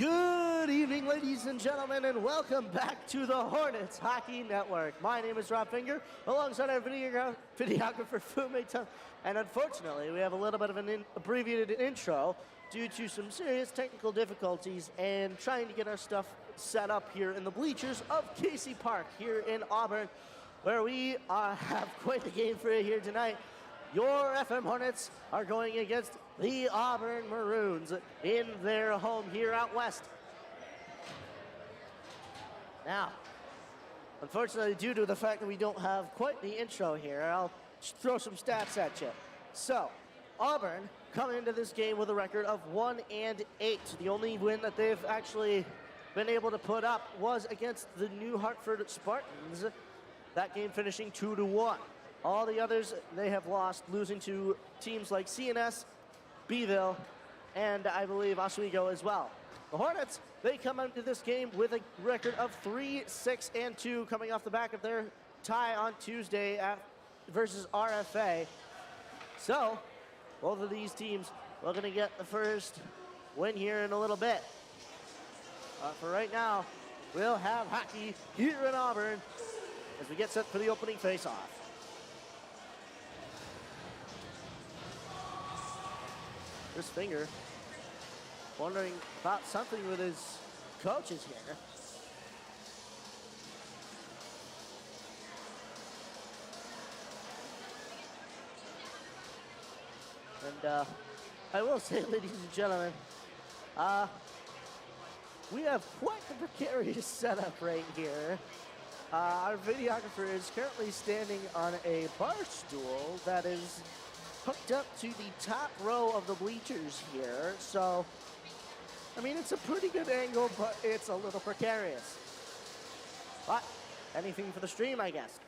Good evening, ladies and gentlemen, and welcome back to the Hornets Hockey Network. My name is Rob Finger, alongside our videographer Fu-Mei, Tung, and unfortunately, we have a little bit of an abbreviated intro due to some serious technical difficulties and trying to get our stuff set up here in the bleachers of Casey Park here in Auburn, where we have quite the game for you here tonight. Your FM Hornets are going against the Auburn Maroons in their home here out west. Now, unfortunately, due to the fact that we don't have quite the intro here, I'll throw some stats at you. So, Auburn come into this game with a record of 1-8. The only win that they've actually been able to put up was against the New Hartford Spartans. That game finishing 2-1. All the others they have lost, losing to teams like CNS, Beeville, and I believe Oswego as well. The Hornets, they come into this game with a record of 3-6-2, coming off the back of their tie on Tuesday versus RFA. So, both of these teams are going to get the first win here in a little bit. For right now, we'll have hockey here in Auburn as we get set for the opening face-off. Chris Finger wondering about something with his coaches here. And I will say, ladies and gentlemen, we have quite the precarious setup right here. Our videographer is currently standing on a bar stool that is hooked up to the top row of the bleachers here. So, I mean, it's a pretty good angle, but it's a little precarious. But anything for the stream, I guess.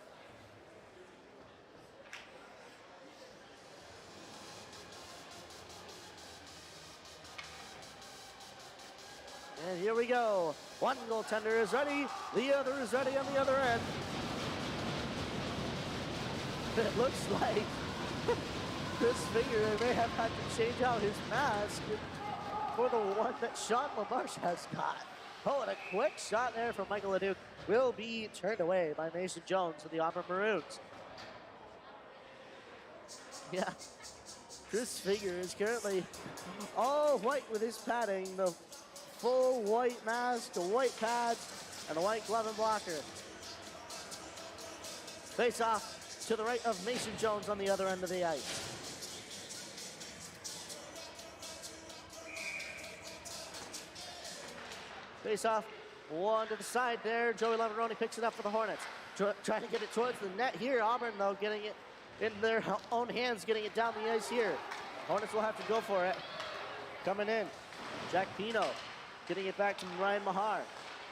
And here we go. One goaltender is ready. The other is ready on the other end. It looks like Chris Finger may have had to change out his mask for the one that Sean LaMarche has got. Oh, and a quick shot there from Michael Leduc will be turned away by Mason Jones of the Auburn Maroons. Yeah, Chris Finger is currently all white with his padding, the full white mask, the white pads, and the white glove and blocker. Face off to the right of Mason Jones on the other end of the ice. Face off, one to the side there. Joey Lavaroni picks it up for the Hornets. Trying to get it towards the net here. Auburn, though, getting it in their own hands, getting it down the ice here. Hornets will have to go for it. Coming in, Jack Pino getting it back to Ryan Mahar.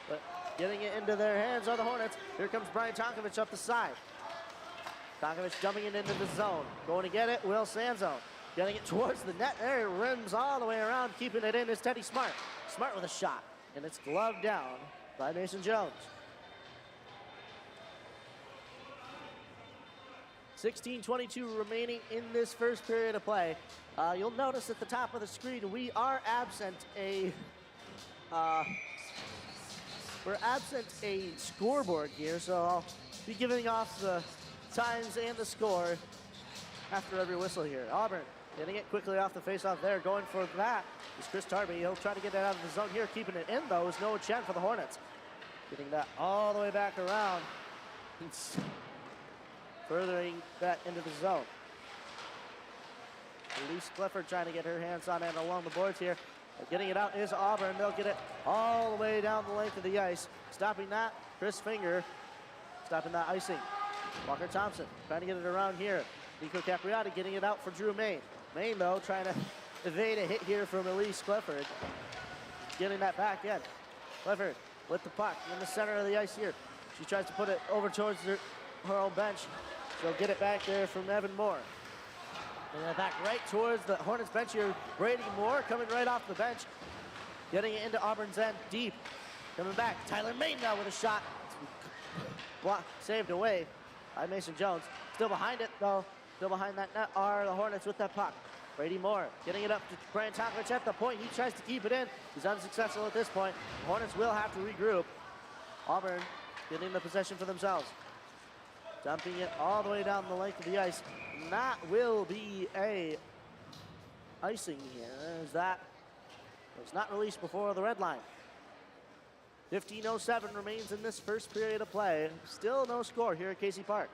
But getting it into their hands are the Hornets. Here comes Brian Tonkovich up the side. Tonkovich dumping it into the zone. Going to get it, Will Sanzo. Getting it towards the net there. Rims all the way around. Keeping it in is Teddy Smart. Smart with a shot. And it's gloved down by Mason Jones. 16:22 remaining in this first period of play. You'll notice at the top of the screen we are absent a scoreboard here, so I'll be giving off the times and the score after every whistle here. Auburn getting it quickly off the faceoff there, going for that is Chris Tarby. He'll try to get that out of the zone here. Keeping it in, though, is Noah Chen for the Hornets. Getting that all the way back around. Furthering that into the zone. Elise Clifford trying to get her hands on it along the boards here. But getting it out is Auburn. They'll get it all the way down the length of the ice. Stopping that, Chris Finger. Stopping that icing. Walker Thompson trying to get it around here. Nico Capriati getting it out for Drew Main. Main, though, trying to evade a hit here from Elise Clifford. Getting that back in. Clifford with the puck in the center of the ice here. She tries to put it over towards her own bench. She'll get it back there from Evan Moore. And back right towards the Hornets bench here. Brady Moore coming right off the bench. Getting it into Auburn's end deep. Coming back. Tyler Main now with a shot. Saved away by Mason Jones. Still behind it, though. Still behind that net are the Hornets with that puck. Brady Moore getting it up to Brian Tonkovich at the point. He tries to keep it in. He's unsuccessful at this point. The Hornets will have to regroup. Auburn getting the possession for themselves. Dumping it all the way down the length of the ice. And that will be a icing here, as that was not released before the red line. 15:07 remains in this first period of play. Still no score here at Casey Park.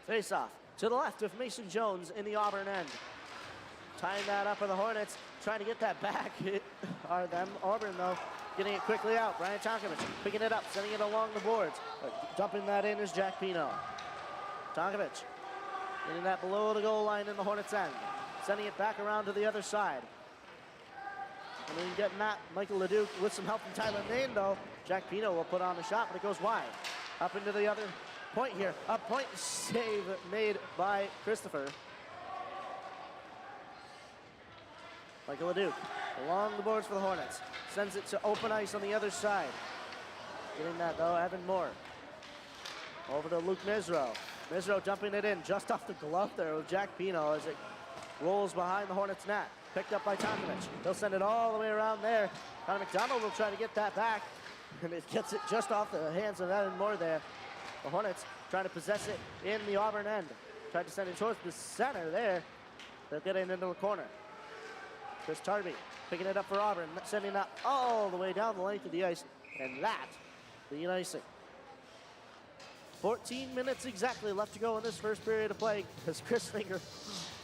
Face-off to the left of Mason Jones in the Auburn end. Tying that up for the Hornets, trying to get that back. Are them. Auburn, though, getting it quickly out. Brian Tonkovich picking it up, sending it along the boards. Dumping that in is Jack Pino. Tonkovich getting that below the goal line in the Hornets' end. Sending it back around to the other side. And then getting that, Michael Leduc with some help from Tyler Main, though. Jack Pino will put on the shot, but it goes wide. Up into the other point here. A point save made by Christopher. Michael Leduc along the boards for the Hornets. Sends it to open ice on the other side. Getting that, though, Evan Moore. Over to Luke Misro. Misro dumping it in just off the glove there with Jack Pino as it rolls behind the Hornets' net. Picked up by Tonkovich. They'll send it all the way around there. Connor McDonald will try to get that back. And it gets it just off the hands of Evan Moore there. The Hornets trying to possess it in the Auburn end. Tried to send it towards the center there. They'll get it into the corner. Chris Tarby picking it up for Auburn, sending that all the way down the length of the ice. And that, the icing. 14 minutes exactly left to go in this first period of play as Chris Finger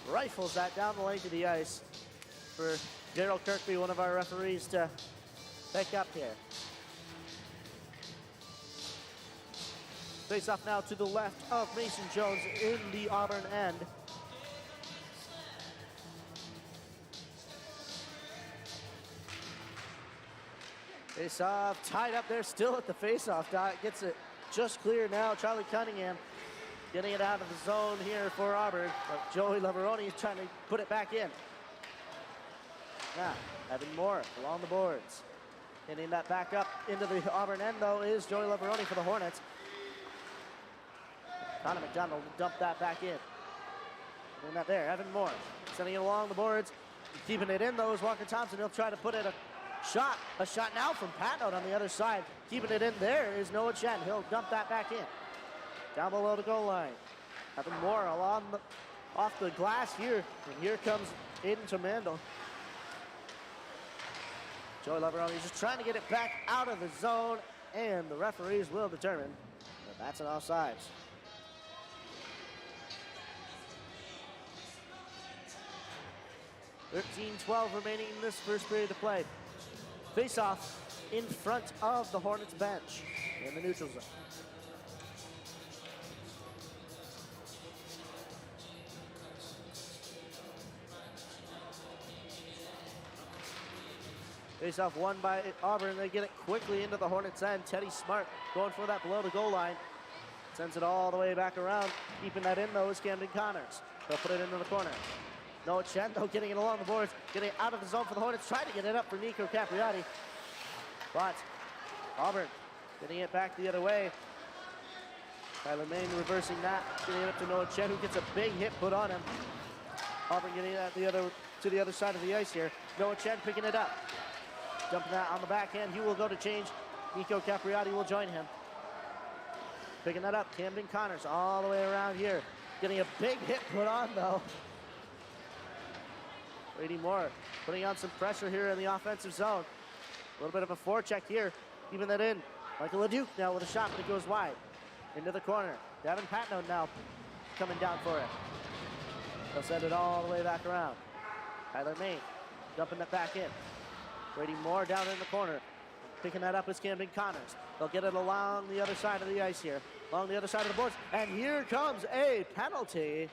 rifles that down the length of the ice for Gerald Kirkby, one of our referees, to pick up here. Face off now to the left of Mason Jones in the Auburn end. Face off, tied up there, still at the face off dot. Gets it just clear now. Charlie Cunningham getting it out of the zone here for Auburn. But Joey Lavaroni is trying to put it back in. Now, Evan Moore along the boards. Getting that back up into the Auburn end, though, is Joey Lavaroni for the Hornets. Connor McDonald dumped that back in. Doing that there, Evan Moore sending it along the boards. Keeping it in, though, is Walker Thompson. He'll try to put it a shot now from Patnode on the other side. Keeping it in there is Noah Chen. He'll dump that back in. Down below the goal line. Evan Moore off the glass here. And here comes Aiden Tamando. Joey Lavaroni is just trying to get it back out of the zone, and the referees will determine that that's an offsides. .12 remaining in this first period of play. Face-off in front of the Hornets bench in the neutral zone. Face-off won by Auburn. They get it quickly into the Hornets' end. Teddy Smart going for that below the goal line. Sends it all the way back around. Keeping that in, though, is Camden Connors. They'll put it into the corner. Noah Chen, though, getting it along the boards, getting it out of the zone for the Hornets, trying to get it up for Nico Capriati. But Auburn getting it back the other way. Tyler Main reversing that, getting it up to Noah Chen, who gets a big hit put on him. Auburn getting it to the other side of the ice here. Noah Chen picking it up. Dumping that on the backhand. He will go to change. Nico Capriati will join him. Picking that up, Camden Connors all the way around here. Getting a big hit put on, though. Brady Moore putting on some pressure here in the offensive zone. A little bit of a forecheck here, keeping that in. Michael Leduc now with a shot, but it goes wide. Into the corner. Devin Patnode now coming down for it. They'll send it all the way back around. Tyler Main dumping that back in. Brady Moore down in the corner. Picking that up is Camden Connors. They'll get it along the other side of the ice here. Along the other side of the boards. And here comes a penalty.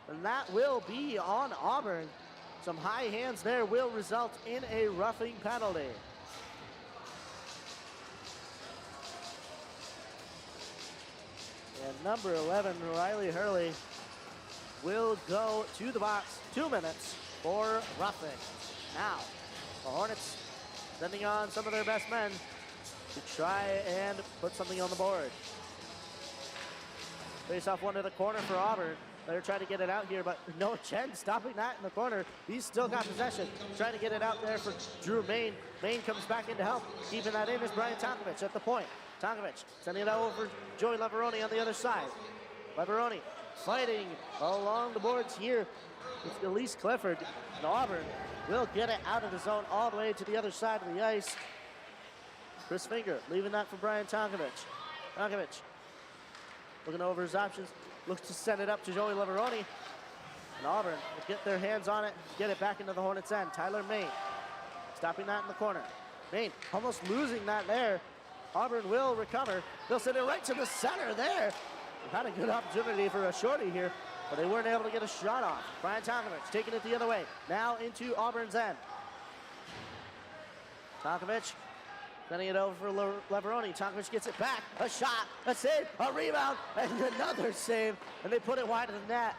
And that will be on Auburn. Some high hands there will result in a roughing penalty. And number 11, Riley Hurley, will go to the box. 2 minutes for roughing. Now, the Hornets sending on some of their best men. to try and put something on the board. Face off one to the corner for Auburn. They're trying to get it out here, but no Chen stopping that in the corner. He's still got possession. Trying to get it out there for Drew Main. Main comes back in to help. Keeping that in is Brian Tonkovich at the point. Tonkovich sending it out over Joey Leveroni on the other side. Leveroni fighting along the boards here. It's Elise Clifford, and Auburn will get it out of the zone all the way to the other side of the ice. Chris Finger leaving that for Brian Tonkovich. Tonkovich looking over his options, looks to send it up to Joey Leveroni. And Auburn will get their hands on it, get it back into the Hornets' end. Tyler Main stopping that in the corner. Main almost losing that there. Auburn will recover. They'll send it right to the center there. They've had a good opportunity for a shorty here, but they weren't able to get a shot off. Brian Tonkovich taking it the other way. Now into Auburn's end. Tonkovich sending it over for Leveroni. Tonkovich gets it back. A shot, a save, a rebound, and another save. And they put it wide of the net.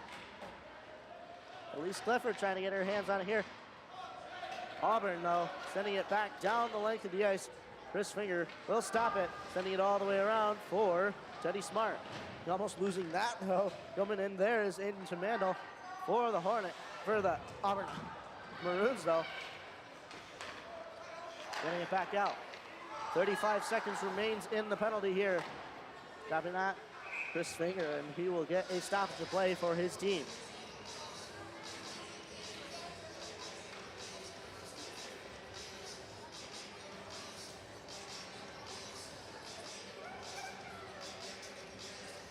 Elise Clifford trying to get her hands on it here. Auburn, though, sending it back down the length of the ice. Chris Finger will stop it, sending it all the way around for Teddy Smart. Almost losing that, though. Coming in there is Aiden Tamandel for the Auburn Maroons, though. Getting it back out. 35 seconds remains in the penalty here. Stopping that, Chris Finger, and he will get a stoppage of play for his team.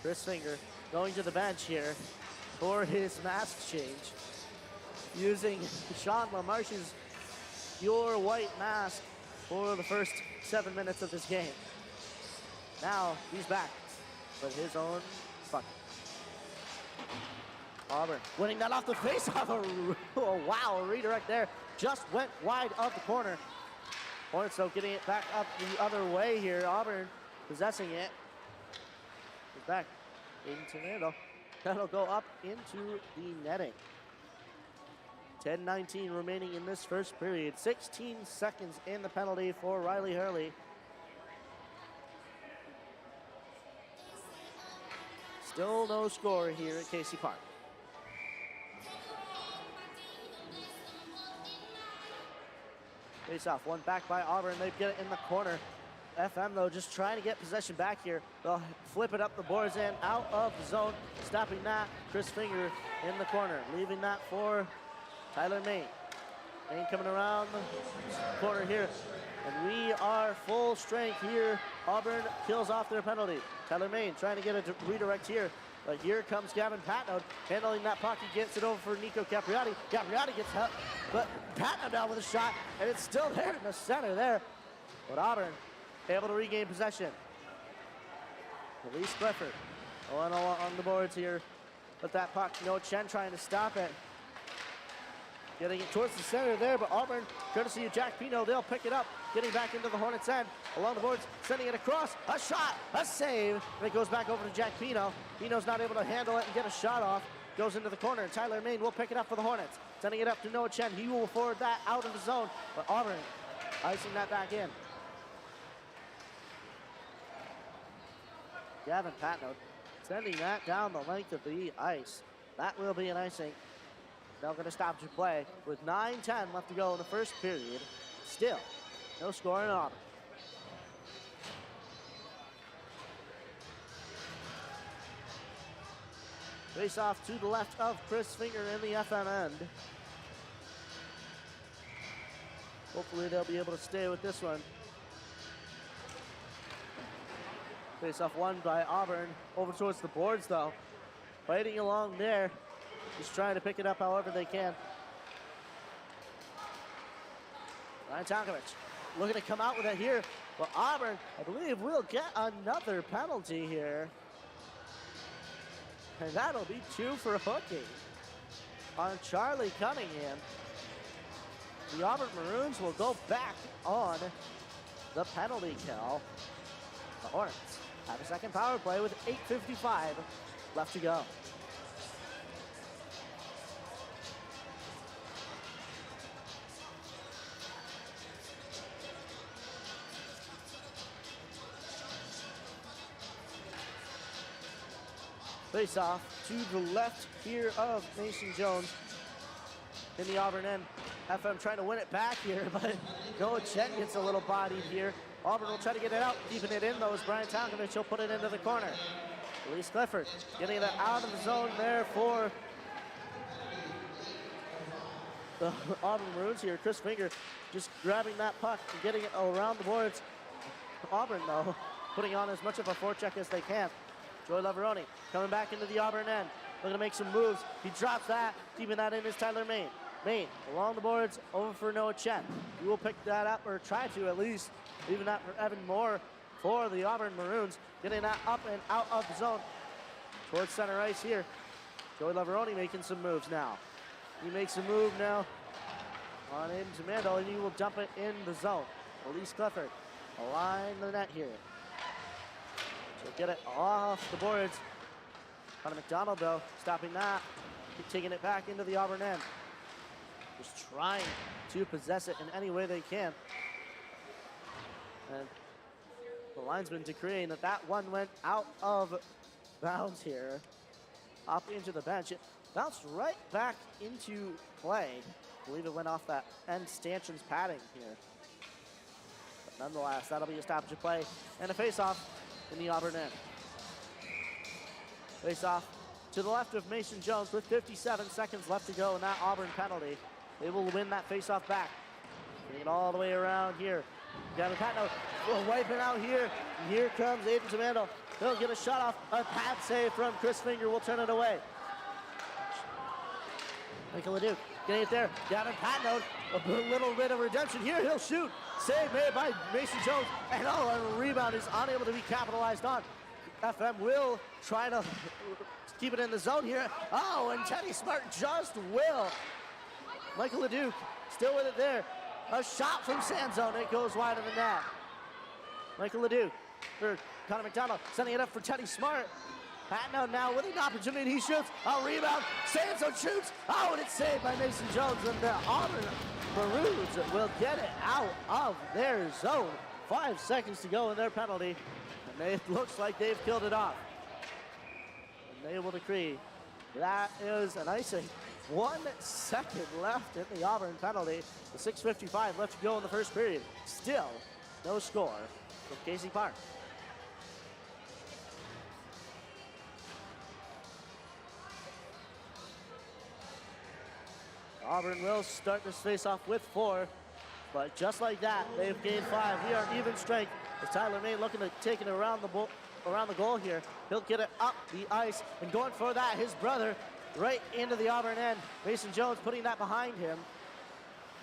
Chris Finger going to the bench here for his mask change. Using Sean LaMarche's pure white mask for the first 7 minutes of this game. Now he's back with his own bucket. Auburn winning that off the face-off. Oh, wow, a redirect there. Just went wide of the corner. Hornets, though, getting it back up the other way here. Auburn possessing it. It's back into Nando. That'll go up into the netting. 10:19 remaining in this first period. 16 seconds in the penalty for Riley Hurley. Still no score here at Casey Park. Face off, one back by Auburn. They get it in the corner. FM, though, just trying to get possession back here. They'll flip it up the boards and out of the zone. Stopping that, Chris Finger in the corner. Leaving that for Tyler Main. Main coming around the corner here. And we are full strength here. Auburn kills off their penalty. Tyler Main trying to get a redirect here. But here comes Gavin Patnode handling that puck. He gets it over for Nico Capriati. Capriati gets help, but Patnode down with a shot, and it's still there in the center there. But Auburn able to regain possession. Elise Clifford going on the boards here with that puck. No Chen trying to stop it. Getting it towards the center there, but Auburn, courtesy of Jack Pino, they'll pick it up. Getting back into the Hornets' end. Along the boards, sending it across. A shot, a save. And it goes back over to Jack Pino. Pino's not able to handle it and get a shot off. Goes into the corner, and Tyler Main will pick it up for the Hornets. Sending it up to Noah Chen. He will forward that out of the zone, but Auburn icing that back in. Gavin Patnode sending that down the length of the ice. That will be an icing. Now going to stop to play with 9:10 left to go in the first period. Still, no score in Auburn. Face off to the left of Chris Finger in the FM end. Hopefully they'll be able to stay with this one. Face off one by Auburn. Over towards the boards though. Fighting along there. Just trying to pick it up however they can. Ryan Tonkovich looking to come out with it here. But Auburn, I believe, will get another penalty here. And that'll be 2 for hooking on Charlie Cunningham. The Auburn Maroons will go back on the penalty kill. The Hornets have a second power play with 8:55 left to go. Face off to the left here of Mason Jones in the Auburn end. FM trying to win it back here, but Noah Chen gets a little bodied here. Auburn will try to get it out, keeping it in though as Brian Tonkovich will put it into the corner. Elise Clifford getting it out of the zone there for the Auburn Maroons here. Chris Finger just grabbing that puck and getting it around the boards. Auburn though, putting on as much of a forecheck as they can. Joy Laveroni coming back into the Auburn end. Looking to make some moves. He drops that, keeping that in is Tyler Main. Main along the boards, over for Noah Chen. He will pick that up, or try to at least, leaving that for Evan Moore for the Auburn Maroons. Getting that up and out of the zone towards center ice here. Joey Laveroni making some moves now. He makes a move now on into Mandel, and he will dump it in the zone. Elise Clifford align the net here. She'll get it off the boards. Connor McDonald, though, stopping that. Taking it back into the Auburn end. Just trying to possess it in any way they can. And the linesman decreeing that that one went out of bounds here. Up into the bench. It bounced right back into play. I believe it went off that end stanchion's padding here. But nonetheless, that'll be a stoppage of play and a face-off in the Auburn end. Face-off to the left of Mason Jones with 57 seconds left to go in that Auburn penalty. They will win that face-off back. Bring it all the way around here. Gavin Patno will wipe it out here. And here comes Aiden Tamando. He'll get a shot off. A pad save from Chris Finger will turn it away. Michael LeDuc getting it there. Gavin Patno, a little bit of redemption here. He'll shoot. Save made by Mason Jones. And a rebound is unable to be capitalized on. FM will try to keep it in the zone here. Oh, and Teddy Smart just will. Michael LeDuc still with it there. A shot from Sanzone. It goes wide of the net. Michael LeDuc for Connor McDonald sending it up for Teddy Smart. Patno now with an opportunity. He shoots. A rebound. Sanzone shoots. Oh, and it's saved by Mason Jones. And the Auburn Maroons will get it out of their zone. 5 seconds to go in their penalty. And it looks like they've killed it off. And they will decree that is an icing. 1 second left in the Auburn penalty. The 6:55 left to go in the first period. Still no score from Casey Park. Auburn will start this face-off with 4, but just like that, they've gained 5. We are even strength as Tyler Main looking to take it around the goal here. He'll get it up the ice, and going for that, his brother right into the Auburn end. Mason Jones putting that behind him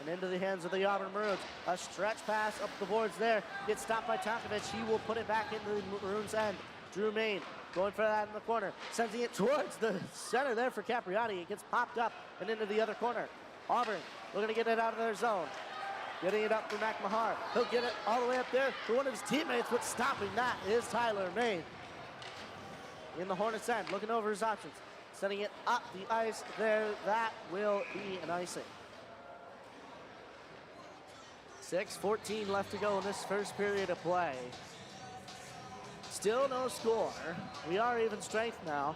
and into the hands of the Auburn Maroons. A stretch pass up the boards there. Gets stopped by Tonkovich. He will put it back into the Maroons end. Drew Main going for that in the corner. Sending it towards the center there for Capriati. It gets popped up and into the other corner. Auburn looking to get it out of their zone. Getting it up for McMahar. He'll get it all the way up there for one of his teammates, but stopping that is Tyler Main. In the Hornets end, looking over his options. Sending it up the ice there. That will be an icing. 6:14 left to go in this first period of play. Still no score. We are even strength now.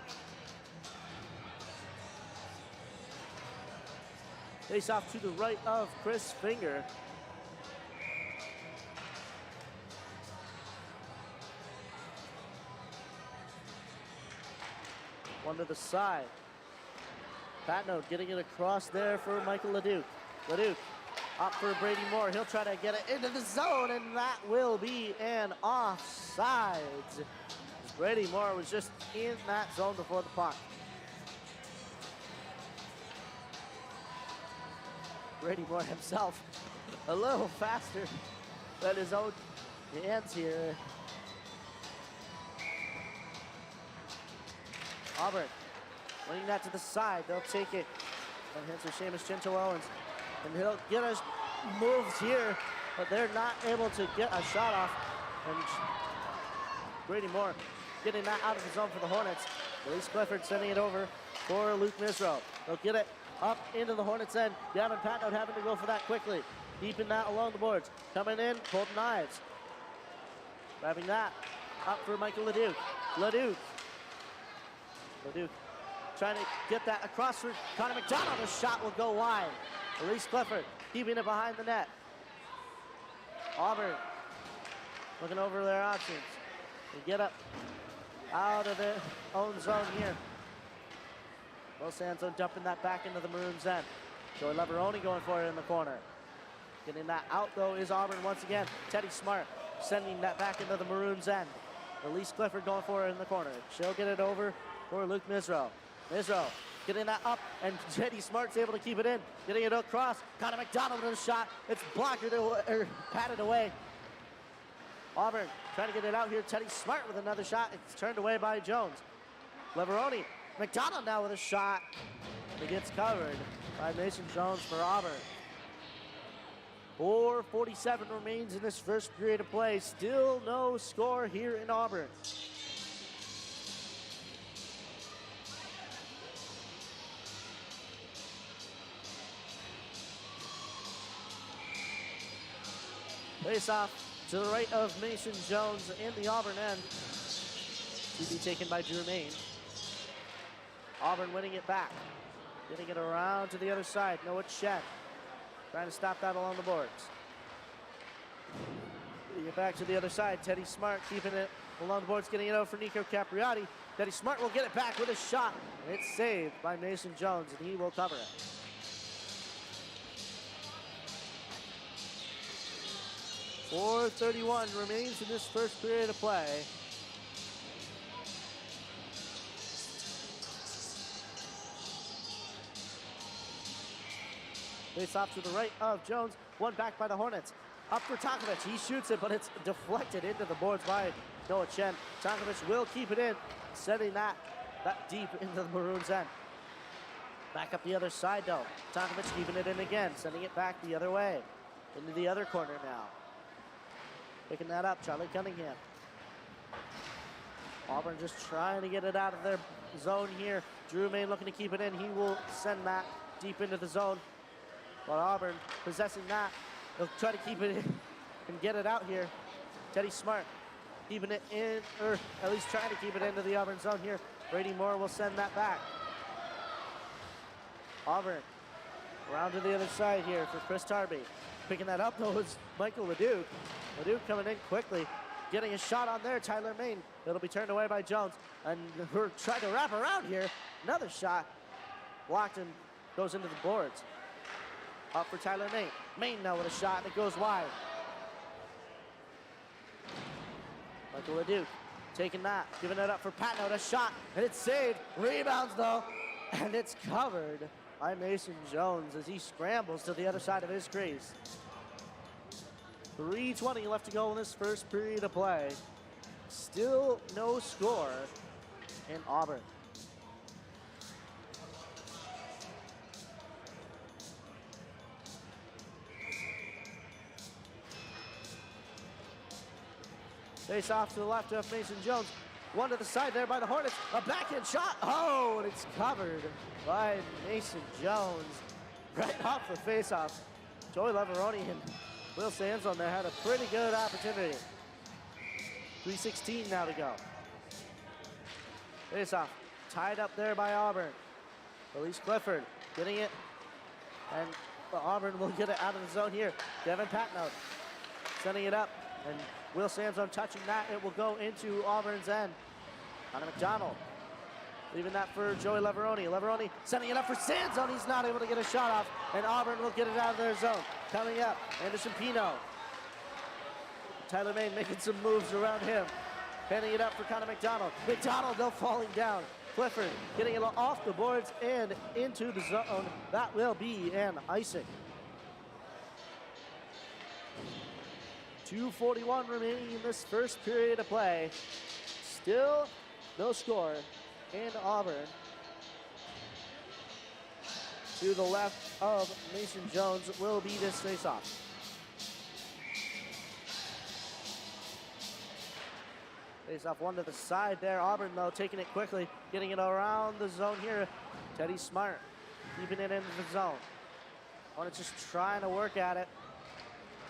Face off to the right of Chris Finger. One to the side. Patno getting it across there for Michael LeDuc. LeDuc up for Brady Moore. He'll try to get it into the zone, and that will be an offside. Brady Moore was just in that zone before the puck. Brady Moore himself a little faster than his own hands here. Auburn winning that to the side. They'll take it. And hands for Seamus Chinto-Owens. And he'll get us moves here, but they're not able to get a shot off. And Brady Moore getting that out of the zone for the Hornets. Elise Clifford sending it over for Luke Misro. They'll get it up into the Hornets end. Gavin Patno having to go for that quickly. Keeping that along the boards. Coming in, Colton Ives. Grabbing that up for Michael LeDuc. LeDuc LeDuc trying to get that across for Connor McDonald. The shot will go wide. Elise Clifford keeping it behind the net. Auburn looking over their options. They get up out of their own zone here. Will Sanzo dumping that back into the Maroons' end. Joey Leveroni going for it in the corner. Getting that out, though, is Auburn once again. Teddy Smart sending that back into the Maroons' end. Elise Clifford going for it in the corner. She'll get it over for Luke Misro. Misro getting that up, and Teddy Smart's able to keep it in. Getting it across. Connor McDonald with a shot. It's blocked or patted away. Auburn trying to get it out here. Teddy Smart with another shot. It's turned away by Jones. Leveroni. McDonald now with a shot. It gets covered by Mason Jones for Auburn. 4:47 remains in this first period of play. Still no score here in Auburn. Face off to the right of Mason Jones in the Auburn end. To be taken by Drew Main. Auburn winning it back. Getting it around to the other side. Noah Chen trying to stop that along the boards. Getting it back to the other side. Teddy Smart keeping it along the boards. Getting it over for Nico Capriati. Teddy Smart will get it back with a shot. And it's saved by Mason Jones, and he will cover it. .431 remains in this first period of play. Face off to the right of Jones. One back by the Hornets. Up for Tonkovic. He shoots it, but it's deflected into the boards by Noah Chen. Tonkovic will keep it in, sending that deep into the Maroons' end. Back up the other side, though. Tonkovic keeping it in again, sending it back the other way. Into the other corner now. Picking that up, Charlie Cunningham. Auburn just trying to get it out of their zone here. Drew Main looking to keep it in. He will send that deep into the zone. While Auburn possessing that, they'll try to keep it in and get it out here. Teddy Smart keeping it in, or at least trying to keep it into the Auburn zone here. Brady Moore will send that back. Auburn around to the other side here for Chris Tarby. Picking that up, though, is Michael LeDuc. LeDuc coming in quickly, getting a shot on there. Tyler Main. It'll be turned away by Jones. And we're trying to wrap around here. Another shot blocked and goes into the boards. Up for Tyler Main. Main now with a shot, and it goes wide. Michael LeDuc taking that, giving it up for Patno. A shot, and it's saved. Rebounds, though, and it's covered by Mason Jones as he scrambles to the other side of his crease. 3:20 left to go in this first period of play. Still no score in Auburn. Face off to the left of Mason Jones. One to the side there by the Hornets. A backhand shot. Oh, and it's covered by Mason Jones. Right off the face-off. Joey Leveroni and Will Sanson there had a pretty good opportunity. 3:16 now to go. Face-off. Tied up there by Auburn. Elise Clifford getting it. And Auburn will get it out of the zone here. Devin Patno sending it up. And Will Sanson touching that. It will go into Auburn's end. Connor McDonald leaving that for Joey Leveroni. Leveroni sending it up for Sanson. He's not able to get a shot off. And Auburn will get it out of their zone. Coming up, Anderson Pino. Tyler Main making some moves around him. Handing it up for Connor McDonald. McDonald, though, falling down. Clifford getting it off the boards and into the zone. That will be an icing. 2:41 remaining in this first period of play. Still no score in Auburn. To the left of Mason Jones will be this face-off. Face-off one to the side there. Auburn, though, taking it quickly, getting it around the zone here. Teddy Smart keeping it into the zone. Hornets just trying to work at it.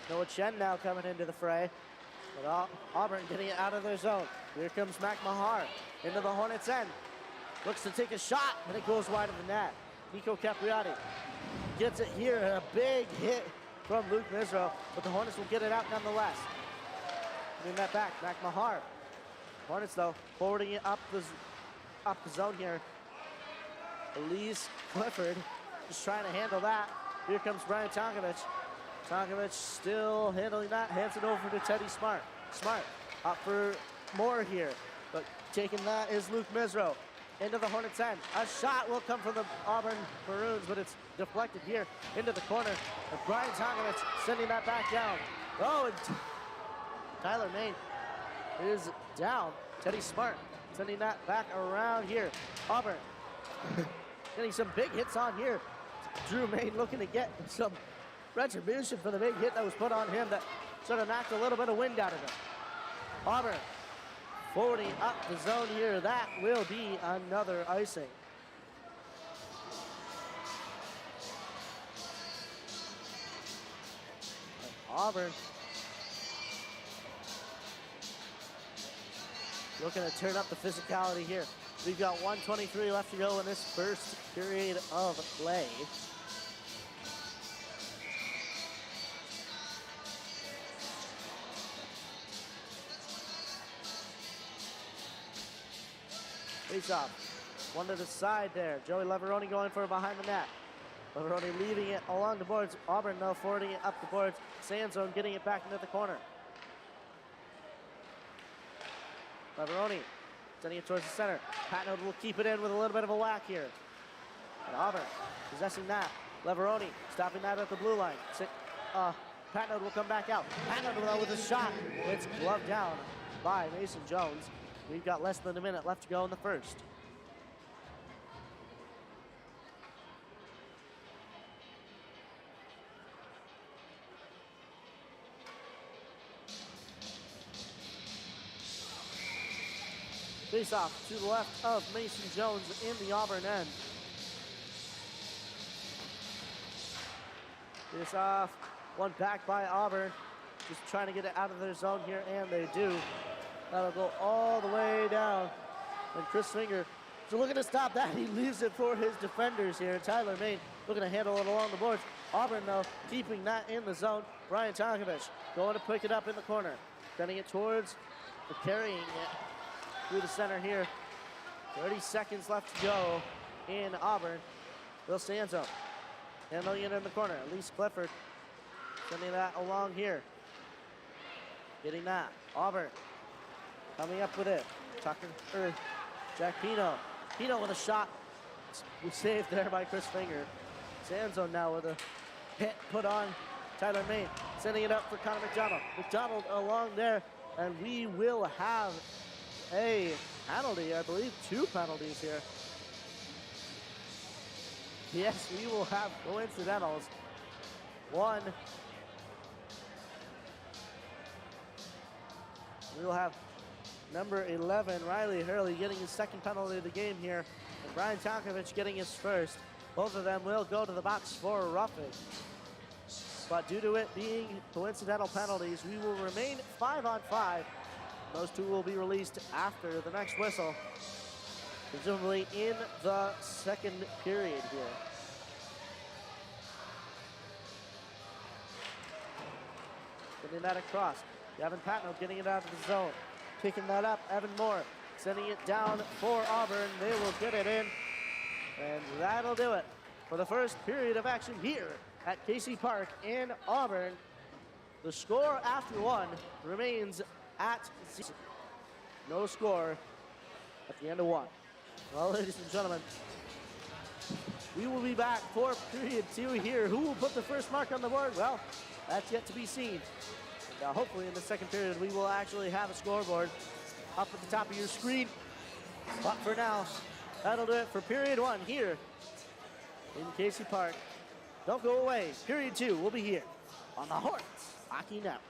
Noah Chen now coming into the fray. But Auburn getting it out of their zone. Here comes Mac Mahar into the Hornets' end. looks to take a shot, and it goes wide of the net. Nico Capriati gets it here, and a big hit from Luke Misro, but the Hornets will get it out nonetheless. Bring that back, Mahar. Hornets, though, forwarding it up the zone here. Elise Clifford just trying to handle that. Here comes Brian Tonkovich. Tonkovich still handling that, hands it over to Teddy Smart. Smart up for more here, but taking that is Luke Misro. Into the Hornets' end. A shot will come from the Auburn Maroons, but it's deflected here into the corner. And Brian Tonkovich sending that back down. Oh, and Tyler Main is down. Teddy Smart sending that back around here. Auburn getting some big hits on here. Drew Main looking to get some retribution for the big hit that was put on him that sort of knocked a little bit of wind out of him. Auburn forwarding up the zone here. That will be another icing. Auburn looking to turn up the physicality here. We've got 1:23 left to go in this first period of play. Face off. One to the side there. Joey Leveroni going for it behind the net. Leveroni leaving it along the boards. Auburn, though, forwarding it up the boards. Sandzone getting it back into the corner. Leveroni sending it towards the center. Patnode will keep it in with a little bit of a whack here. And Auburn possessing that. Leveroni stopping that at the blue line. Patnode will come back out. Patnode with a shot. It's gloved down by Mason Jones. We've got less than a minute left to go in the first. Face off to the left of Mason Jones in the Auburn end. Face off, one back by Auburn. Just trying to get it out of their zone here, and they do. That'll go all the way down. And Chris Finger, so looking to stop that. He leaves it for his defenders here. Tyler Main looking to handle it along the boards. Auburn, though, keeping that in the zone. Brian Tonkovich going to pick it up in the corner. Sending it towards, carrying it through the center here. 30 seconds left to go in Auburn. Will Sanzo handling it in the corner. Elise Clifford sending that along here. Getting that. Auburn coming up with it. Jack Pino. Pino with a shot. Saved there by Chris Finger. Sanzo now with a hit put on Tyler Main. Sending it up for Connor McDonald. McDonald along there. And we will have a penalty. I believe 2 penalties here. Yes, we will have coincidentals. One. We will have number 11, Riley Hurley, getting his second penalty of the game here. And Brian Tonkovich getting his first. Both of them will go to the box for roughing. But due to it being coincidental penalties, we will remain 5-on-5. Those 2 will be released after the next whistle, presumably in the second period here. Getting that across. Gavin Patno getting it out of the zone. Picking that up, Evan Moore sending it down for Auburn. They will get it in, and that'll do it for the first period of action here at Casey Park in Auburn. The score after 1 remains at 0. No score at the end of 1. Well, ladies and gentlemen, we will be back for period 2 here. Who will put the first mark on the board? Well, that's yet to be seen. Now, hopefully in the second period, we will actually have a scoreboard up at the top of your screen. But for now, that'll do it for period 1 here in Casey Park. Don't go away. Period 2 will be here on the Hornets Hockey Network.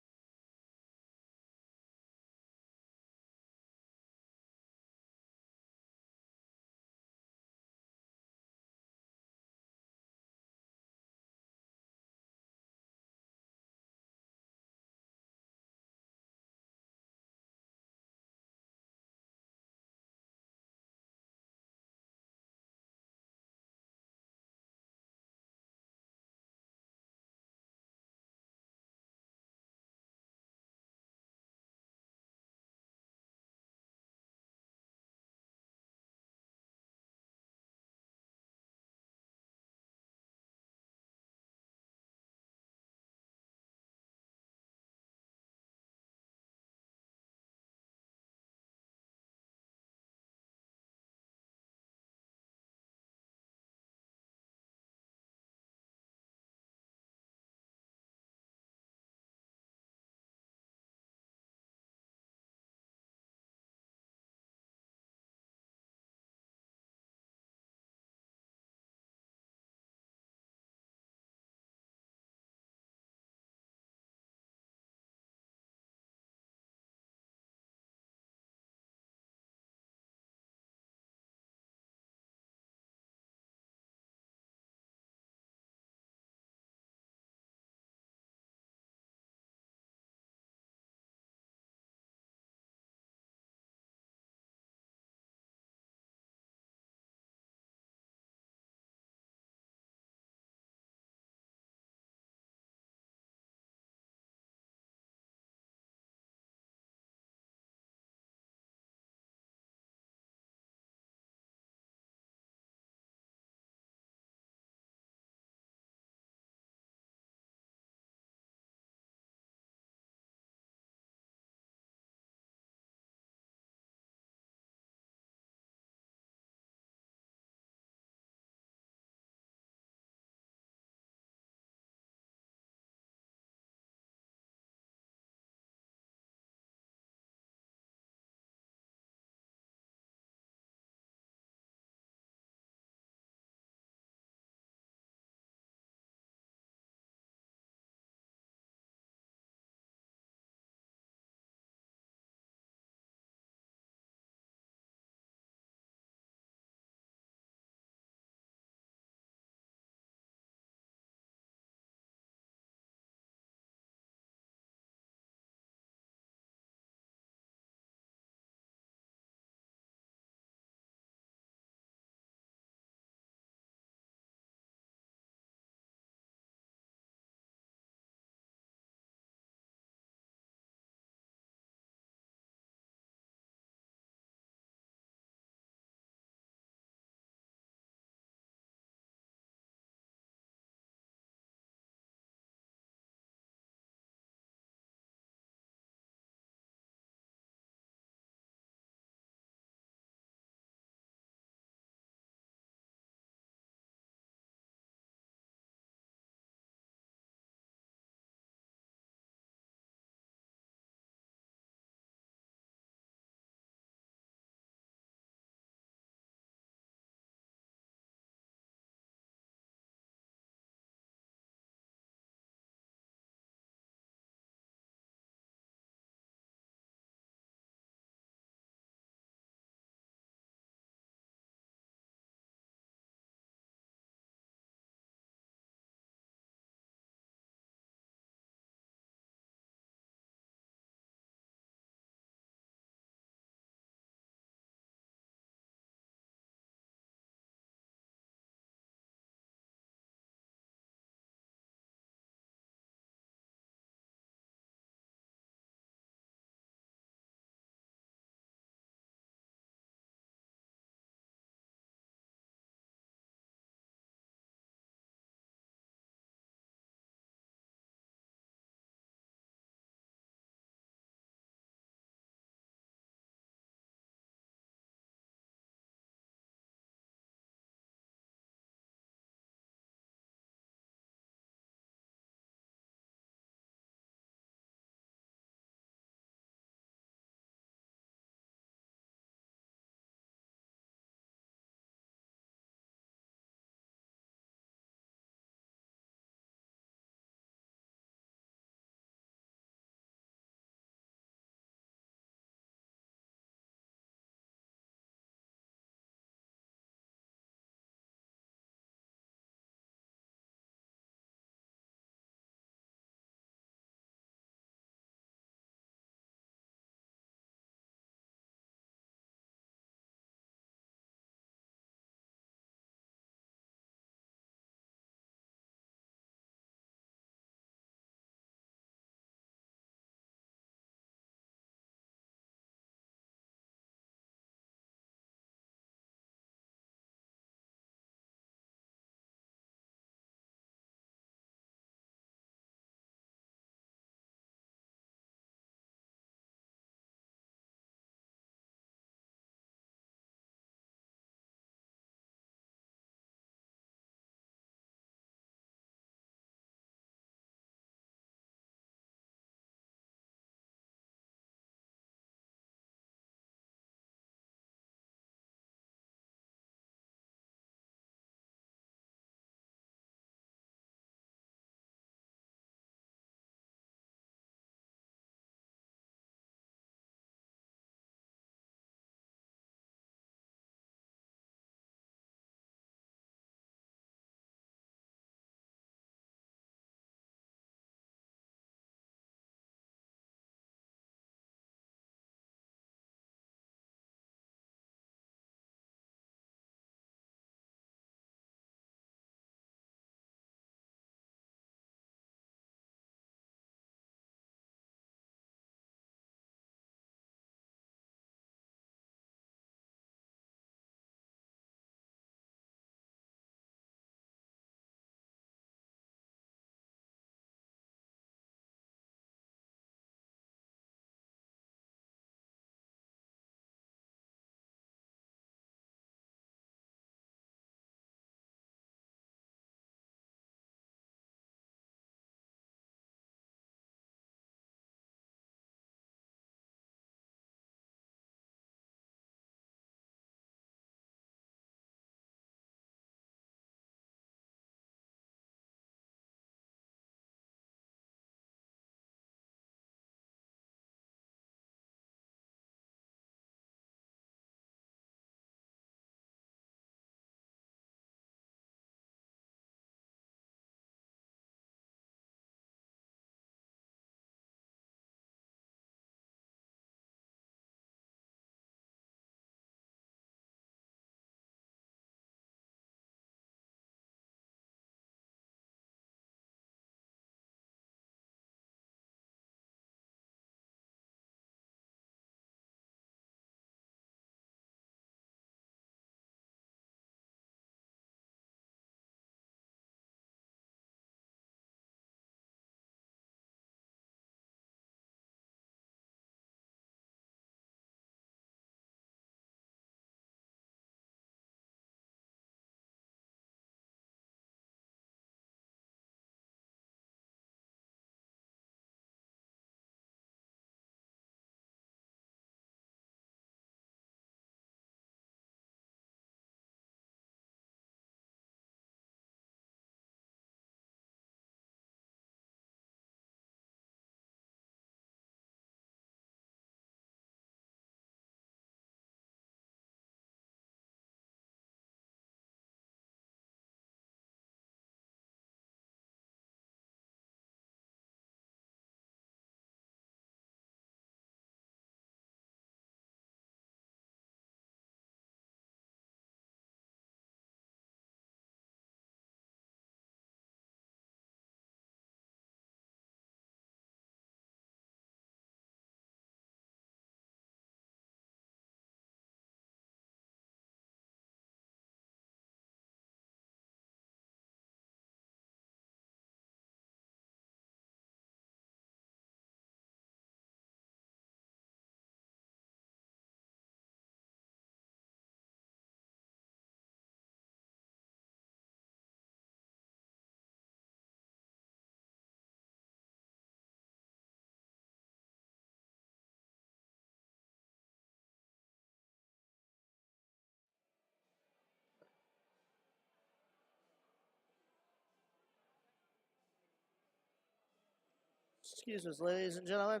Excuse us, ladies and gentlemen.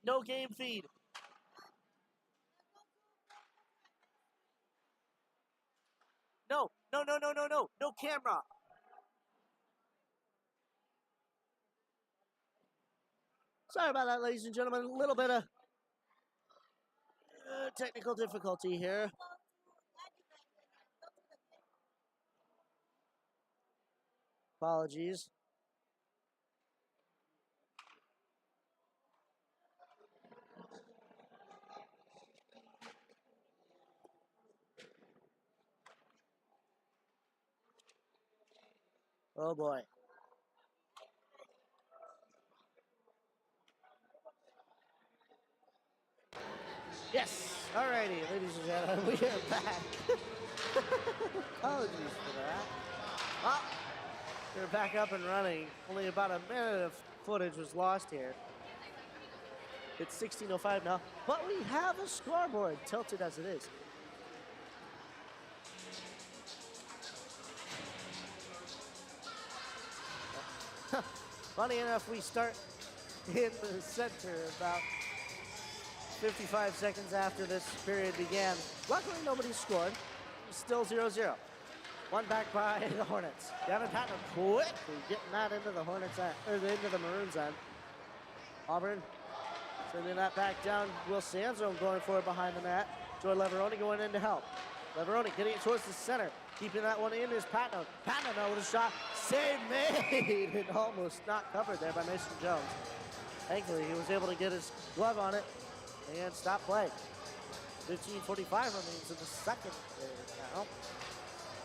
No game feed. No, no, no, no, no, no. No camera. Sorry about that, ladies and gentlemen. A little bit of technical difficulty here. Apologies. Oh boy. Yes. Alrighty, ladies and gentlemen, we are back. Apologies for that. Oh, we're back up and running. Only about a minute of footage was lost here. It's 16:05 now, but we have a scoreboard, tilted as it is. Funny enough, we start in the center about 55 seconds after this period began. Luckily, nobody scored. Still 0-0. One back by the Hornets. Devin Patton quickly getting that into the Hornets end, or into the Maroons end. Auburn sending that back down. Will Sanzo going for it behind the net. Joy Leveroni going in to help. Leveroni getting it towards the center. Keeping that one in is Patton. Patton with a shot. Save made. And almost not covered there by Mason Jones. Thankfully, he was able to get his glove on it and stop play. 15:45 remains in the second period now.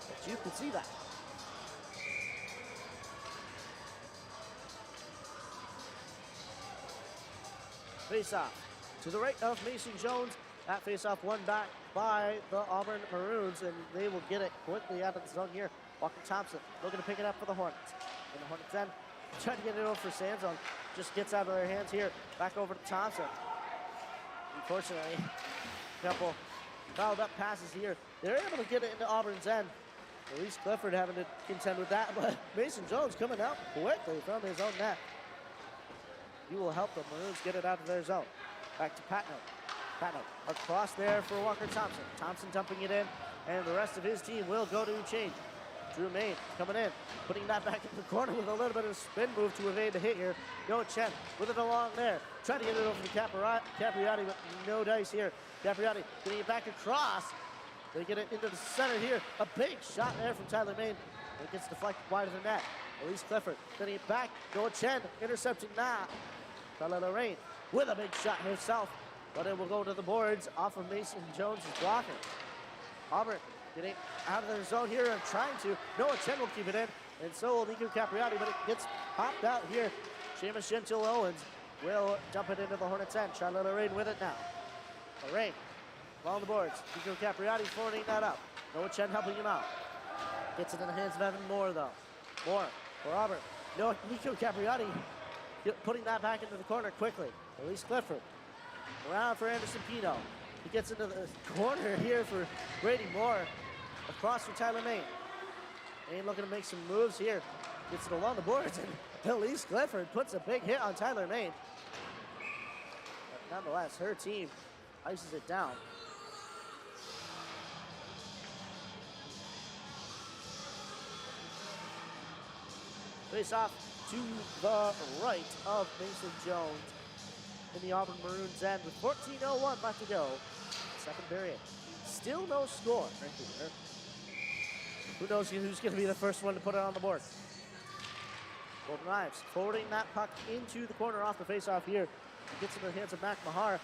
But you can see that. Face-off to the right of Mason Jones. That face-off won back by the Auburn Maroons, and they will get it quickly out of the zone here. Walker Thompson looking to pick it up for the Hornets. And the Hornets then trying to get it over for Sanzone. Just gets out of their hands here. Back over to Thompson. Unfortunately, a couple fouled up passes here. They're able to get it into Auburn's end. At least Clifford having to contend with that, but Mason Jones coming out quickly from his own net. He will help the Maroons get it out of their zone. Back to Patno. Patno across there for Walker Thompson. Thompson dumping it in, and the rest of his team will go to change. Drew Main coming in, putting that back in the corner with a little bit of a spin move to evade the hit here. Noah Chen with it along there. Trying to get it over to Capriati, but no dice here. Capriati getting it back across. They get it into the center here. A big shot there from Tyler Main. It gets deflected wide of the net. Elise Clifford getting it back. Noah Chen intercepting that. Tyler Lorraine with a big shot herself, but it will go to the boards off of Mason Jones' blocker. Auburn getting out of their zone here and trying to. Noah Chen will keep it in, and so will Nico Capriati, but it gets popped out here. Seamus Gentil Owens will dump it into the Hornets' end. Charlotte Lorraine with it now. Lorraine along the boards. Nico Capriati forwarding that up. Noah Chen helping him out. Gets it in the hands of Evan Moore, though. Moore for Auburn. Nico Capriati putting that back into the corner quickly. Elise Clifford around for Anderson Pino. He gets into the corner here for Brady Moore. Across for Tyler Main. Main looking to make some moves here. Gets it along the boards, and Elise Clifford puts a big hit on Tyler Main. But nonetheless, her team ices it down. Face off to the right of Mason Jones in the Auburn Maroons end with 14:01 left to go. Second period. Still no score right here. Who knows who's going to be the first one to put it on the board. Golden Knives forwarding that puck into the corner off the face-off here. Gets into the hands of Mac Mahar.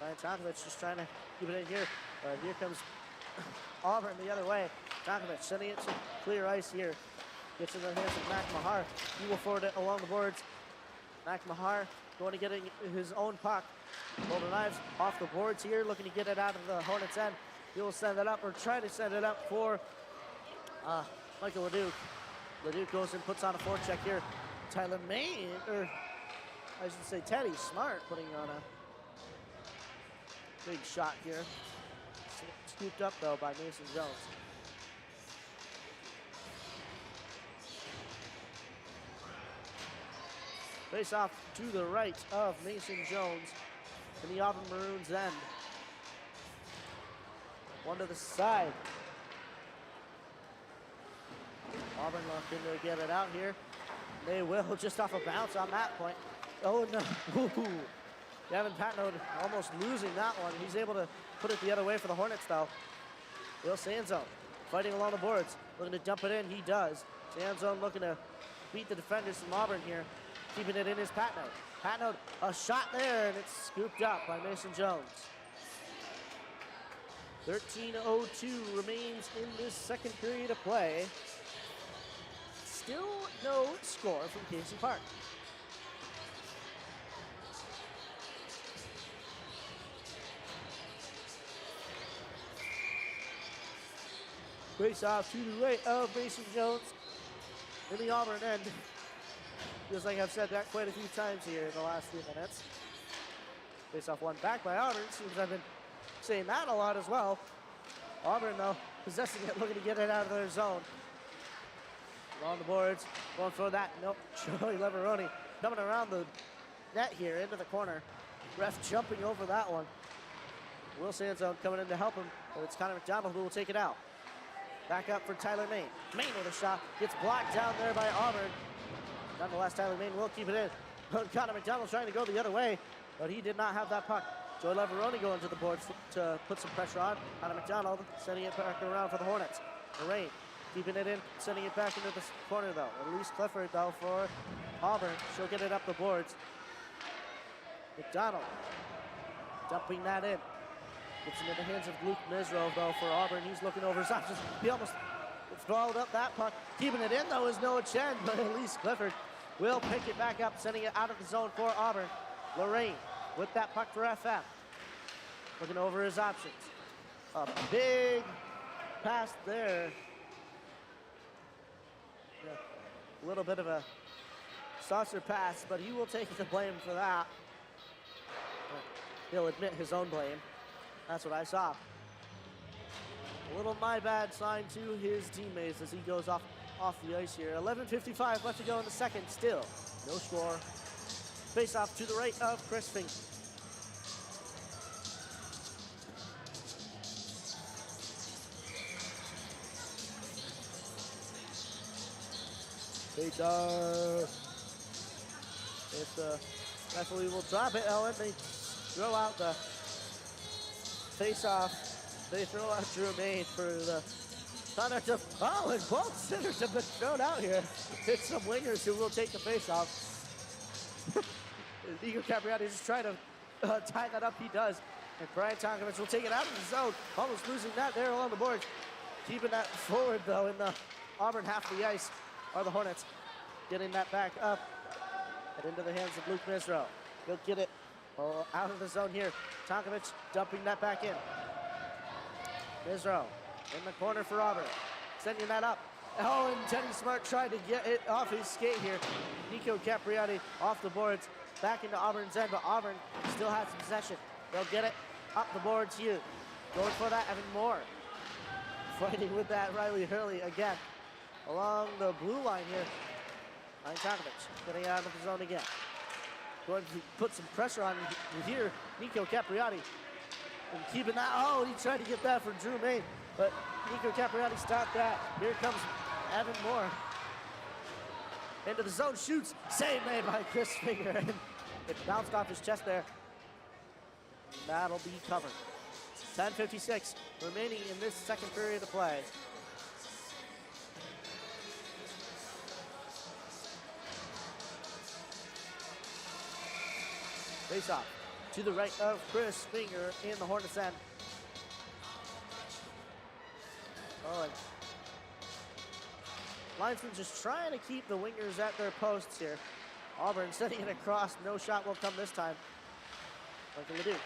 Ryan Tonkovich just trying to keep it in here. Here comes Auburn the other way. Tonkovich sending it to clear ice here. Gets in the hands of Mac Mahar. He will forward it along the boards. Mac Mahar going to get his own puck. Golden Knives off the boards here, looking to get it out of the Hornets' end. He will send it up, or try to send it up for Michael Leduc. Leduc goes and puts on a forecheck here. Tyler Main, or I should say Teddy Smart, putting on a big shot here. scooped up, though, by Mason Jones. Face off to the right of Mason Jones in the Auburn Maroons end. One to the side. Auburn looking to get it out here. They will, just off a bounce on that point. Oh no, Gavin Patnode almost losing that one. He's able to put it the other way for the Hornets though. Will Sanzone fighting along the boards, looking to dump it in, he does. Sanzone looking to beat the defenders from Auburn here, keeping it in his Patnode. Patnode, a shot there, and it's scooped up by Mason Jones. 13:02 remains in this second period of play. Still no score from Casey Park. Face off to the right of Mason Jones in the Auburn end. Feels like I've said that quite a few times here in the last few minutes. Face off one back by Auburn. Seems I've been saying that a lot as well. Auburn, though, possessing it, looking to get it out of their zone. On the boards, going for that. Nope, Joey Leveroni coming around the net here into the corner. Ref jumping over that one. Will Sanzone coming in to help him, but it's Connor McDonald who will take it out. Back up for Tyler Main. Main with a shot, gets blocked down there by Auburn. Nonetheless, Tyler Main will keep it in. Connor McDonald trying to go the other way, but he did not have that puck. Joey Leveroni going to the boards to put some pressure on. Connor McDonald sending it back around for the Hornets. Lorraine keeping it in, sending it back into the corner though. Elise Clifford though for Auburn. She'll get it up the boards. McDonald dumping that in. Gets it in the hands of Luke Misro though for Auburn. He's looking over his options. He almost fouled up that puck. Keeping it in though is Noah Chen, but Elise Clifford will pick it back up, sending it out of the zone for Auburn. Lorraine with that puck for FM. Looking over his options. A big pass there. A little bit of a saucer pass, but he will take the blame for that. He'll admit his own blame. That's what I saw. A little my bad sign to his teammates as he goes off the ice here. 11:55 left to go in the second. Still no score. Face off to the right of Chris Fink. Face off. If the referee will drop it, Ellen, they throw out the face off. They throw out Drew Main for the conduct of, oh, and both centers have been thrown out here. It's some wingers who will take the face off. Igor Capriati is just trying to tie that up. He does. And Brian Tonkovich will take it out of the zone. Almost losing that there along the boards. Keeping that forward, though, in the Auburn half of the ice are the Hornets. Getting that back up and into the hands of Luke Misro. He'll get it out of the zone here. Tonkovich dumping that back in. Misro in the corner for Auburn. Sending that up. Oh, and Teddy Smart tried to get it off his skate here. Nico Capriati off the boards. Back into Auburn's end, but Auburn still has possession. They'll get it up the boards here. Going for that, Evan Moore. Fighting with that Riley Hurley again. Along the blue line here. Ryan Tonkovich getting out of the zone again. Going to put some pressure on here. Nico Capriati. And keeping that, oh, he tried to get that for Drew Main, but Nico Capriati stopped that. Here comes Evan Moore. Into the zone, shoots, save made by Chris Finger. And it bounced off his chest there. That'll be covered. 10:56 remaining in this second period of play. Face off to the right of Chris Finger in the Hornets end. Oh, and linesman just trying to keep the wingers at their posts here. Auburn sending it across. No shot will come this time. Michael Leduc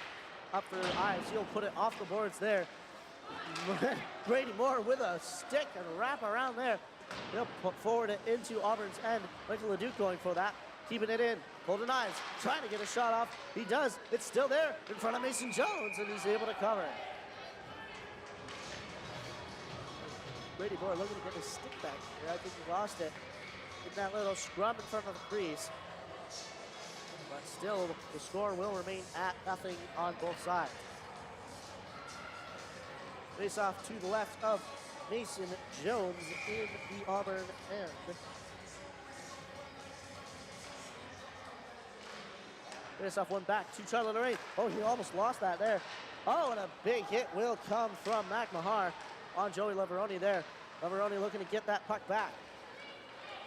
up for Ives. He'll put it off the boards there. Brady Moore with a stick and wrap around there. He'll put forward it into Auburn's end. Michael Leduc going for that. Keeping it in. Golden Ives trying to get a shot off. He does. It's still there in front of Mason Jones, and he's able to cover it. Brady Moore looking to get his stick back here. I think he lost it in that little scrum in front of the crease. But still, the score will remain at nothing on both sides. Face off to the left of Mason Jones in the Auburn end. Face off one back to Charlie Lorraine. Oh, he almost lost that there. Oh, and a big hit will come from McMahar on Joey Leveroni there. Leveroni looking to get that puck back.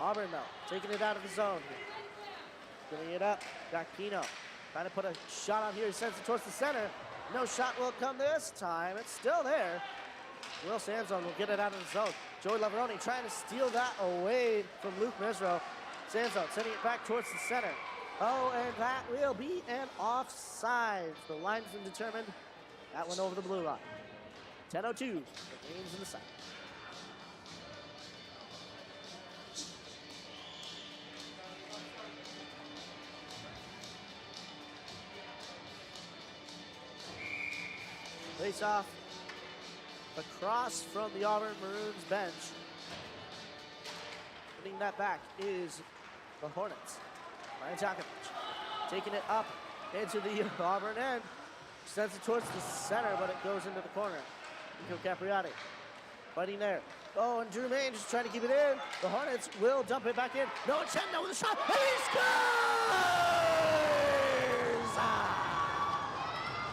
Auburn, though, taking it out of the zone. Getting it up. Jack Pino trying to put a shot on here. He sends it towards the center. No shot will come this time. It's still there. Will Sanzone will get it out of the zone. Joey Leveroni trying to steal that away from Luke Misro. Sanzone sending it back towards the center. Oh, and that will be an offside. The linesman determined that went over the blue line. 10:02. The game's in the second. Face off across from the Auburn Maroons bench. Getting that back is the Hornets. Ryan Takovich taking it up into the Auburn end. Sends it towards the center, but it goes into the corner. Nico Capriati fighting there. Oh, and Drew Main just trying to keep it in. The Hornets will dump it back in. Noah Chenda with a shot, and he scores!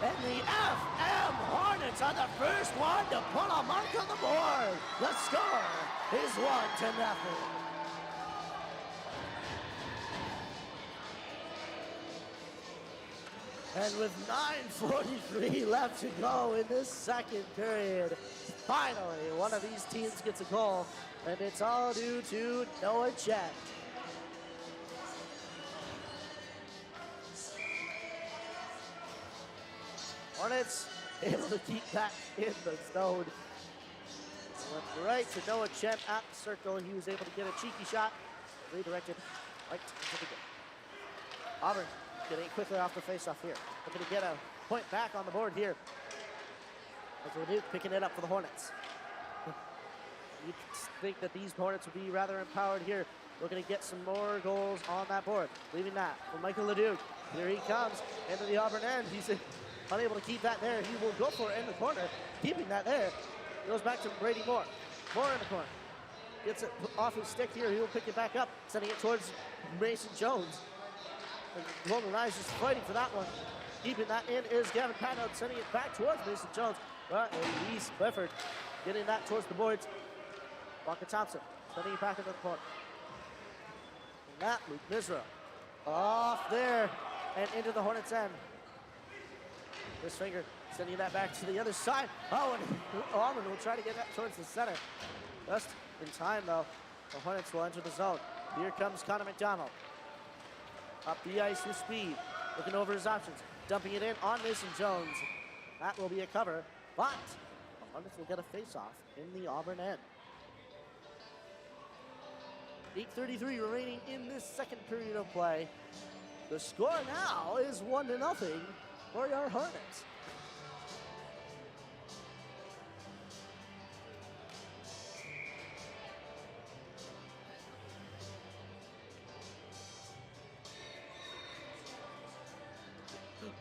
And the FM Hornets are the first one to put a mark on the board. The score is 1-0. And with 9:43 left to go in this second period, finally one of these teams gets a goal, and it's all due to Noah Chen. Hornets able to keep that in the zone. Went right to Noah Chen at the circle. He was able to get a cheeky shot, redirected right into the goal. Auburn getting quickly off the faceoff here. Looking to get a point back on the board here. As we do, picking it up for the Hornets. You'd think that these Hornets would be rather empowered here. Looking to get some more goals on that board. Leaving that for Michael Leduc. Here he comes into the Auburn end. He's unable to keep that there. He will go for it in the corner. Keeping that there. Goes back to Brady Moore. Moore in the corner. Gets it off his stick here. He will pick it back up. Sending it towards Mason Jones. And Golden Knights just fighting for that one. Keeping that in is Gavin Pano, sending it back towards Mason Jones. But Elise Clifford getting that towards the boards. Walker Thompson sending it back into the corner. And that, Luke Misra off there and into the Hornets' end. Chris Finger sending that back to the other side. Oh, and Auburn will try to get that towards the center. Just in time, though. The Hornets will enter the zone. Here comes Connor McDonald. Up the ice with speed, looking over his options, dumping it in on Mason Jones. That will be a cover, but the Hornets will get a face-off in the Auburn end. 8:33 remaining in this second period of play. The score now is 1-0 for your Hornets.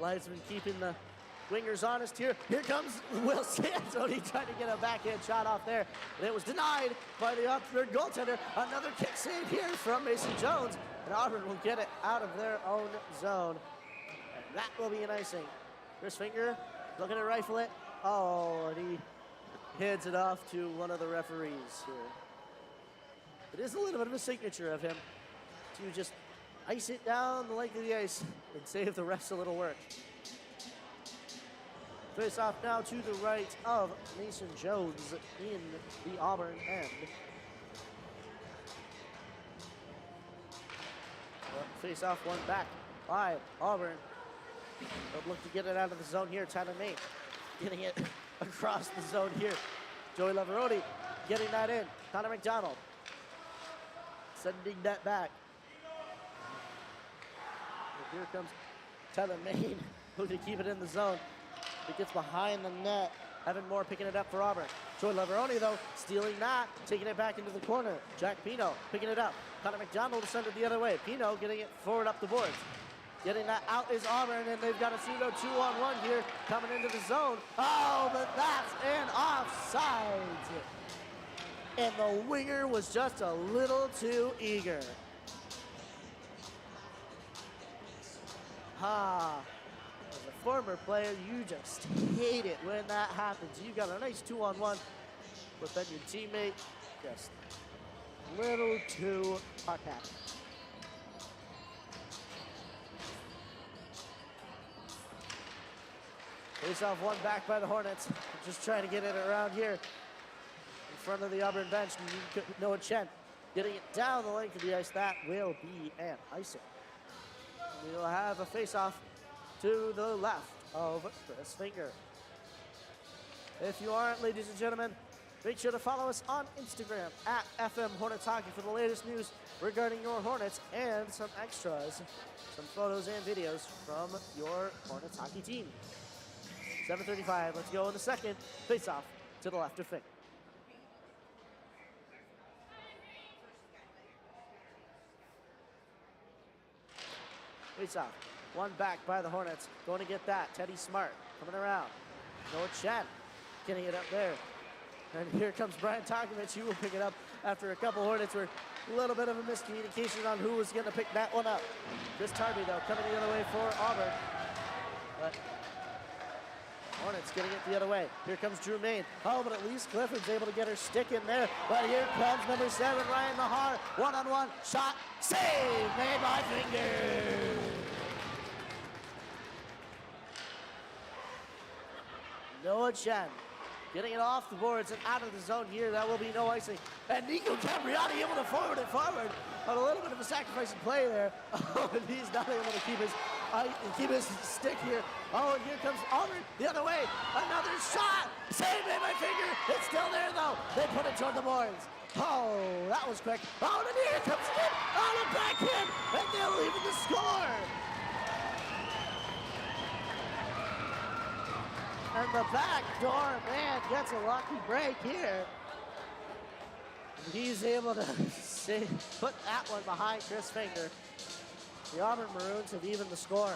Linesman keeping the wingers honest here. Here comes Will Santoni trying to get a backhand shot off there. And it was denied by the Oxford goaltender. Another kick save here from Mason Jones. And Auburn will get it out of their own zone. And that will be an icing. Chris Finger looking to rifle it. Oh, and he hands it off to one of the referees here. It is a little bit of a signature of him to just ice it down the length of the ice and save the refs a little work. Face off now to the right of Mason Jones in the Auburn end. Face off one back by Auburn. They'll look to get it out of the zone here. Tyler May getting it across the zone here. Joey Lavaroni getting that in. Connor McDonald sending that back. And here comes Tyler Main, who can keep it in the zone. It gets behind the net Evan Moore picking it up for Auburn. Joy Leveroni, though, stealing that, taking it back into the corner. Jack Pino picking it up. Connor McDonald to send it the other way. Pino getting it forward up the boards. Getting that out is Auburn, and they've got a pseudo 2-on-1 here coming into the zone. Oh, but that's an offside. And the winger was just a little too eager. As a former player, you just hate it when that happens. You got a nice 2-on-1, but then your teammate just a little too puck happy. Face-off one back by the Hornets. Just trying to get it around here in front of the Auburn bench. Noah Chen getting it down the length of the ice. That will be an icing. We'll have a face-off to the left of Chris Finger. If you aren't, ladies and gentlemen, make sure to follow us on Instagram at FM Hornets Hockey for the latest news regarding your Hornets and some extras, some photos and videos from your Hornets hockey team. 7:35, let's go in the second. Face-off to the left of Finger. Face-off, one back by the Hornets. Going to get that, Teddy Smart coming around. Noah Chen getting it up there. And here comes Brian Tokovich. He will pick it up after a couple Hornets were a little bit of a miscommunication on who was going to pick that one up. Chris Tarby, though, coming the other way for Auburn. But Hornets getting it the other way. Here comes Drew Main. Oh, but at least Clifford's able to get her stick in there. But here comes number 7, Ryan Mahar. One-on-one shot. Save made by Finger. Noah Chen getting it off the boards and out of the zone here. That will be no icing. And Nico Capriati able to forward it forward. On a little bit of a sacrificing play there. Oh, and he's not able to keep his stick here. Oh, and here comes Auburn the other way. Another shot. Save made by Finger. It's still there, though. They put it toward the boards. Oh, that was quick. Oh, and here comes again. On a backhand. And they'll even the score. And the backdoor man gets a lucky break here. He's able to put that one behind Chris Finger. The Auburn Maroons have evened the score.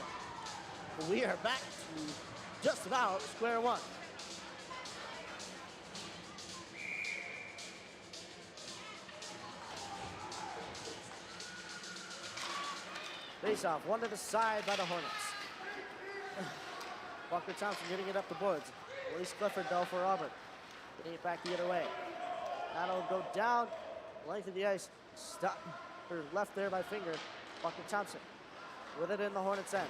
We are back to just about square one. Face-off, one to the side by the Hornets. Walker Thompson getting it up the boards. Reese Clifford, though, for Auburn. Getting it back the other way. That'll go down length of the ice. Stop, or left there by Finger. Walker Thompson with it in the Hornets' end.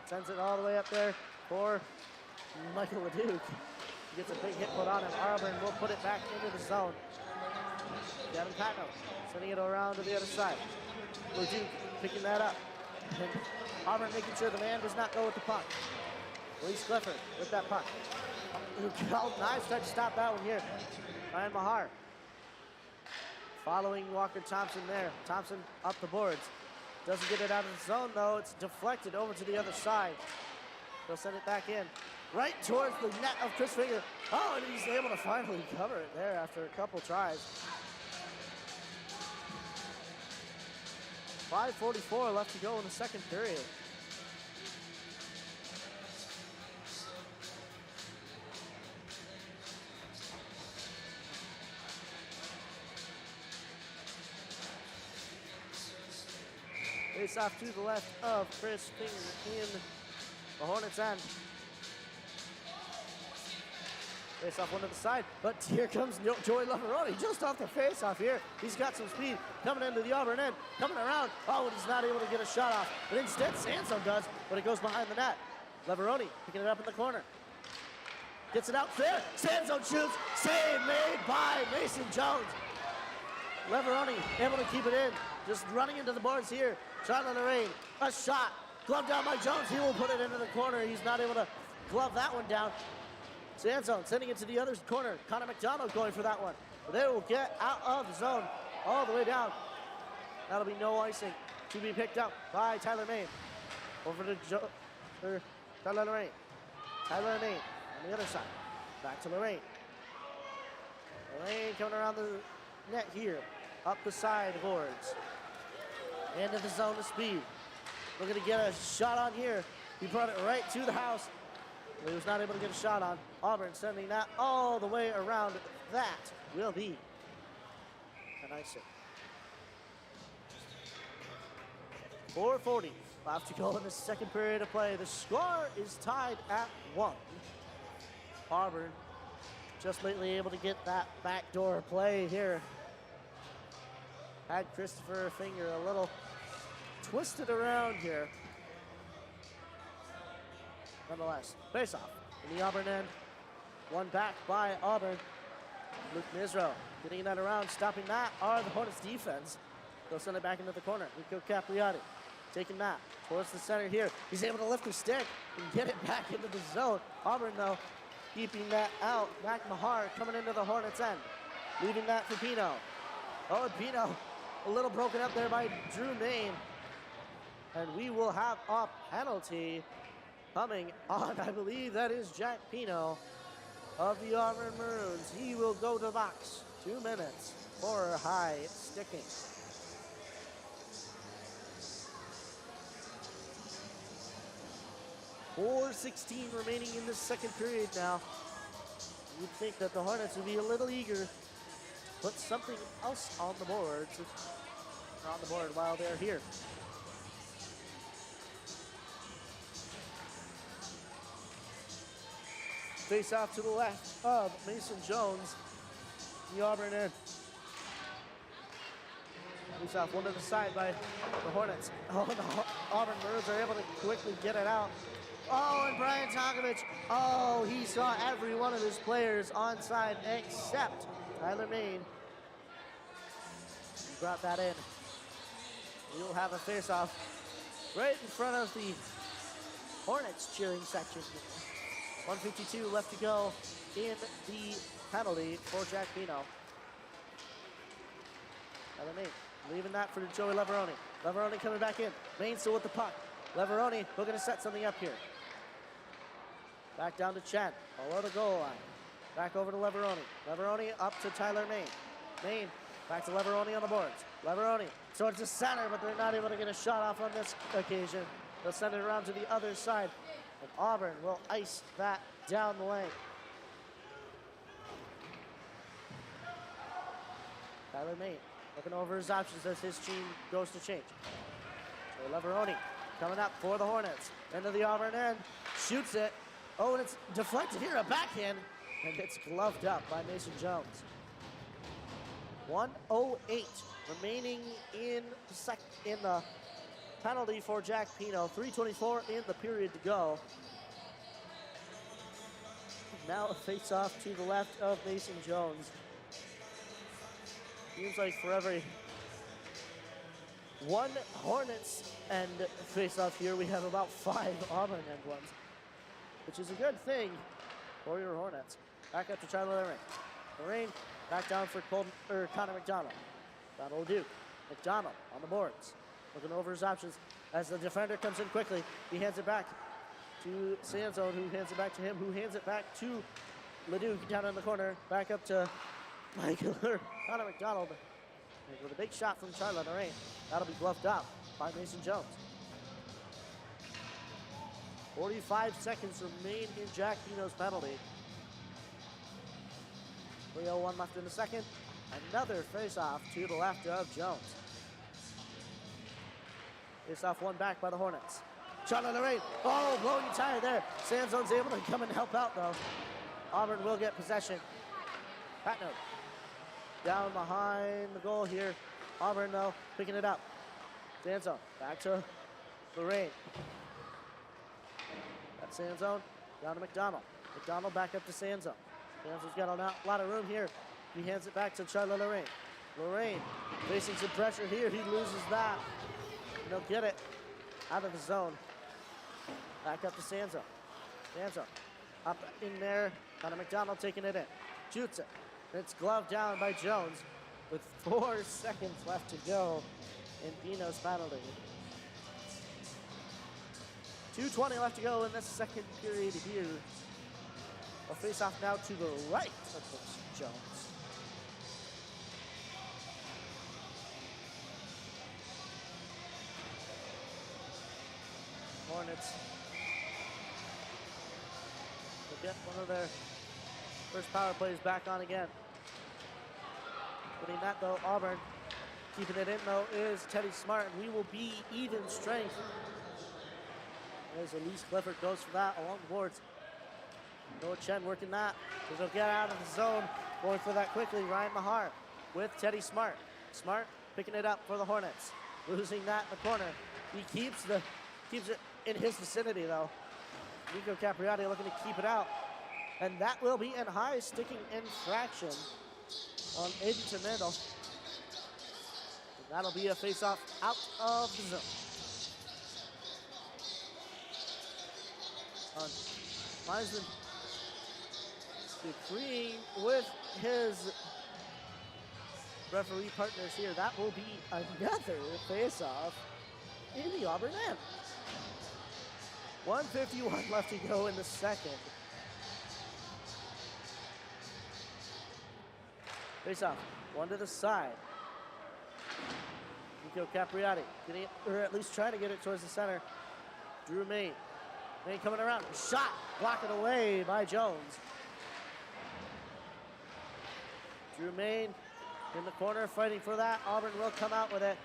Sends it all the way up there for Michael LeDuc. He gets a big hit put on him. Auburn will put it back into the zone. Gavin Patno sending it around to the other side. LeDuc picking that up. And Auburn making sure the man does not go with the puck. Reese Clifford with that puck. Nice try to stop that one here. Ryan Mahar following Walker Thompson there. Thompson up the boards. Doesn't get it out of the zone, though. It's deflected over to the other side. They'll send it back in. Right towards the net of Chris Finger. Oh, and he's able to finally cover it there after a couple tries. 5:44 left to go in the second period. Face off to the left of Chris Finger in the Hornets' end. Face off one to the side, but here comes Joey Lavaroni just off the face off here. He's got some speed coming into the Auburn end, coming around. Oh, and he's not able to get a shot off. But instead, Sanso does, but it goes behind the net. Lavaroni picking it up in the corner. Gets it out there. Sanso shoots. Save made by Mason Jones. Lavaroni able to keep it in. Just running into the boards here. Shot on the rain. A shot. Gloved down by Jones. He will put it into the corner. He's not able to glove that one down. Sanzone sending it to the other corner. Connor McDonald going for that one. But they will get out of the zone all the way down. That'll be no icing to be picked up by Tyler Main. Over to Tyler Lorraine. Tyler Main on the other side. Back to Lorraine. Lorraine coming around the net here. Up the side boards. Into the zone of speed. Looking to get a shot on here. He brought it right to the house. He was not able to get a shot on. Auburn sending that all the way around. That will be an icing. 4:40 left to go in the second period of play. The score is tied at 1. Auburn just lately able to get that backdoor play here. Had Christopher Finger a little twisted around here. Nonetheless, face off in the Auburn end. One back by Auburn. Luke Nisro getting that around, stopping that are the Hornets defense. They'll send it back into the corner. Rico Capriati taking that towards the center here. He's able to lift the stick and get it back into the zone. Auburn, though, keeping that out. Mac Mahar coming into the Hornets end. Leaving that for Pino. Oh, Pino a little broken up there by Drew Main. And we will have a penalty coming on. I believe that is Jack Pino of the Auburn Maroons. He will go to the box. 2 minutes for high sticking. .4:16 remaining in the second period now. You'd think that the Hornets would be a little eager to put something else on the board, while they're here. Face off to the left of Mason Jones, the Auburn end. Face off one to the side by the Hornets. Oh, the Auburn Maroons are able to quickly get it out. Oh, and Brian Tonkovich, oh, he saw every one of his players onside except Tyler Main. He brought that in. We'll have a face-off right in front of the Hornets cheering section. 1:52 left to go in the penalty for Jack Pino. Tyler Main leaving that for Joey Leveroni. Leveroni coming back in. Main still with the puck. Leveroni looking to set something up here. Back down to Chen, below the goal line. Back over to Leveroni. Leveroni up to Tyler Main. Main back to Leveroni on the boards. Leveroni towards the center, but they're not able to get a shot off on this occasion. They'll send it around to the other side. And Auburn will ice that down the lane. Tyler Main looking over his options as his team goes to change. So Leveroni coming up for the Hornets. Into the Auburn end. Shoots it. Oh, and it's deflected here. A backhand. And it's gloved up by Mason Jones. 1:08 remaining in the penalty for Jack Pino. 3:24 in the period to go. Now a face-off to the left of Mason Jones. Seems like for every one Hornets end face-off here, we have about 5 Auburn end ones, which is a good thing for your Hornets. Back up to Tyler Lorraine. Lorraine back down for Connor McDonald. Donald Duke. McDonald on the boards. Looking over his options as the defender comes in quickly. He hands it back to Sanzone, who hands it back to him, who hands it back to Leduc down in the corner. Back up to Connor McDonald. With a big shot from Charlotte Lorraine. That'll be bluffed up by Mason Jones. 45 seconds remain in Jack Pino's penalty. 3:01 left in the second. Another face-off to the left of Jones. Face-off one back by the Hornets. Charlotte Lorraine, oh, blowing tire there. Sanzone's able to come and help out, though. Auburn will get possession. Patno down behind the goal here. Auburn, though, picking it up. Sanzone back to Lorraine. That's Sanzone down to McDonald. McDonald back up to Sanzone. Sanzone's got a lot of room here. He hands it back to Charlotte Lorraine. Lorraine facing some pressure here. He loses that. And he'll get it out of the zone. Back up to Sanzone. Sanzone up in there. Connor McDonald taking it in. Shoots it. It's gloved down by Jones with 4 seconds left to go in Pino's penalty. 2:20 left to go in the second period here. A face-off now to the right of Coach Jones. Hornets will get one of their first power plays back on again. Putting that though, Auburn. Keeping it in though is Teddy Smart, and we will be even strength. As Elise Clifford goes for that along the boards. Noah Chen working that. He'll get out of the zone. Going for that quickly, Ryan Mahar with Teddy Smart. Smart picking it up for the Hornets. Losing that in the corner. He keeps it in his vicinity though. Nico Capriati looking to keep it out. And that will be a high sticking infraction on Aiden Middle. And that'll be a face-off out of the zone. Meisman agreeing with his referee partners here. That will be another face-off in the Auburn end. 1:51 left to go in the second. Face-off, one to the side. Nico Capriati getting it, or at least trying to get it towards the center. Drew Main. Main coming around. Shot blocked away by Jones. Drew Main in the corner fighting for that. Auburn will come out with it.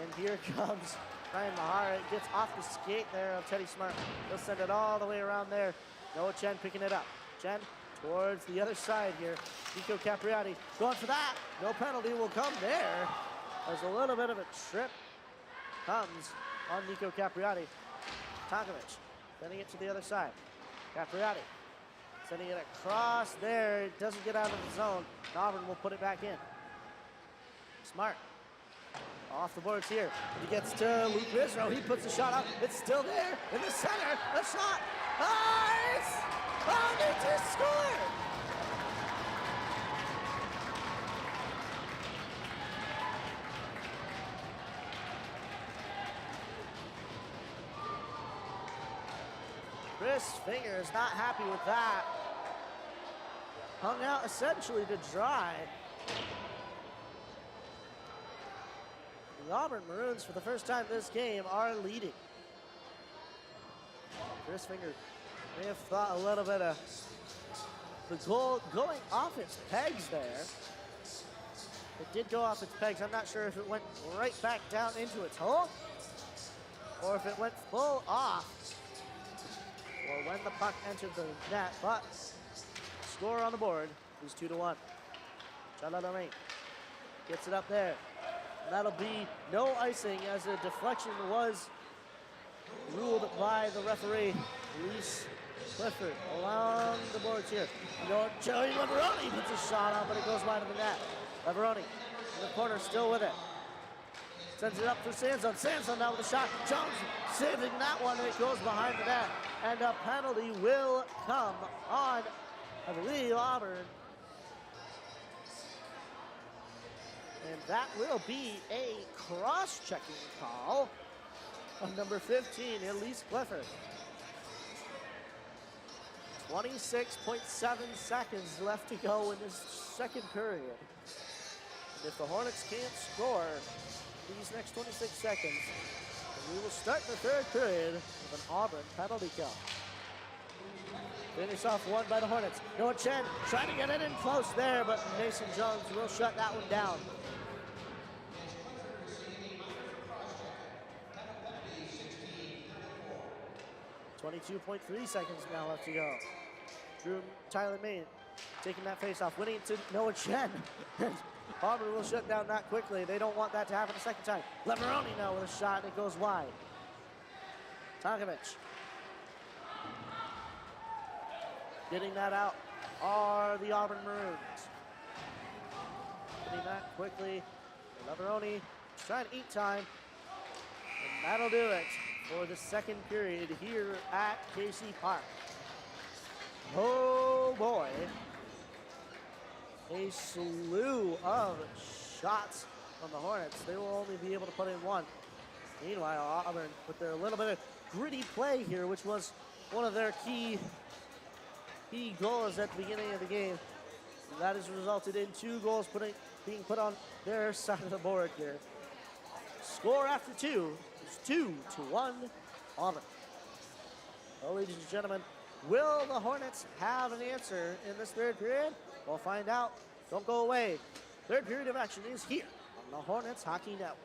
And here comes Ryan Mahar. It gets off the skate there of Teddy Smart. He'll send it all the way around there. Noah Chen picking it up. Chen towards the other side here. Nico Capriati going for that. No penalty will come there. There's a little bit of a trip comes on Nico Capriati. Tonkovic sending it to the other side. Capriati sending it across there. It doesn't get out of the zone. Auburn will put it back in. Smart. Off the boards here. He gets to Luke Wisrow. He puts the shot up. It's still there in the center. A shot. Nice! Oh, they just scored! Chris Finger is not happy with that. Hung out essentially to dry. The Auburn Maroons, for the first time this game, are leading. Chris Finger may have thought a little bit of the goal going off its pegs there. It did go off its pegs. I'm not sure if it went right back down into its hole or if it went full off or when the puck entered the net, but score on the board is 2-1. Chaladame gets it up there. And that'll be no icing as a deflection was ruled by the referee, Elise Clifford, along the boards here. Joey Leveroni puts a shot on, but it goes wide of the net. Leveroni in the corner, still with it. Sends it up for Sanson. Sanson now with a shot. Jones saving that one, and it goes behind the net. And a penalty will come on, I believe, Auburn. And that will be a cross-checking call on number 15, Elise Clifford. 26.7 seconds left to go in this second period. And if the Hornets can't score these next 26 seconds, then we will start the third period with an Auburn penalty kill. Finish off one by the Hornets. Noah Chen trying to get it in close there, but Mason Jones will shut that one down. .3 seconds now left to go. Tyler Main taking that face off, winning it to Noah Chen. Auburn will shut down that quickly. They don't want that to happen a second time. Leveroni now with a shot, and it goes wide. Tonkovic getting that out are the Auburn Maroons. Getting that quickly. Leveroni trying to eat time. And that'll do it for the second period here at KC Park. Oh boy. A slew of shots from the Hornets. They will only be able to put in one. Meanwhile, Auburn with their little bit of gritty play here, which was one of their key key goals at the beginning of the game. And that has resulted in 2 goals being put on their side of the board here. Score after 2 is 2-1 Auburn. Well, ladies and gentlemen, will the Hornets have an answer in this third period? We'll find out. Don't go away. Third period of action is here on the Hornets Hockey Network.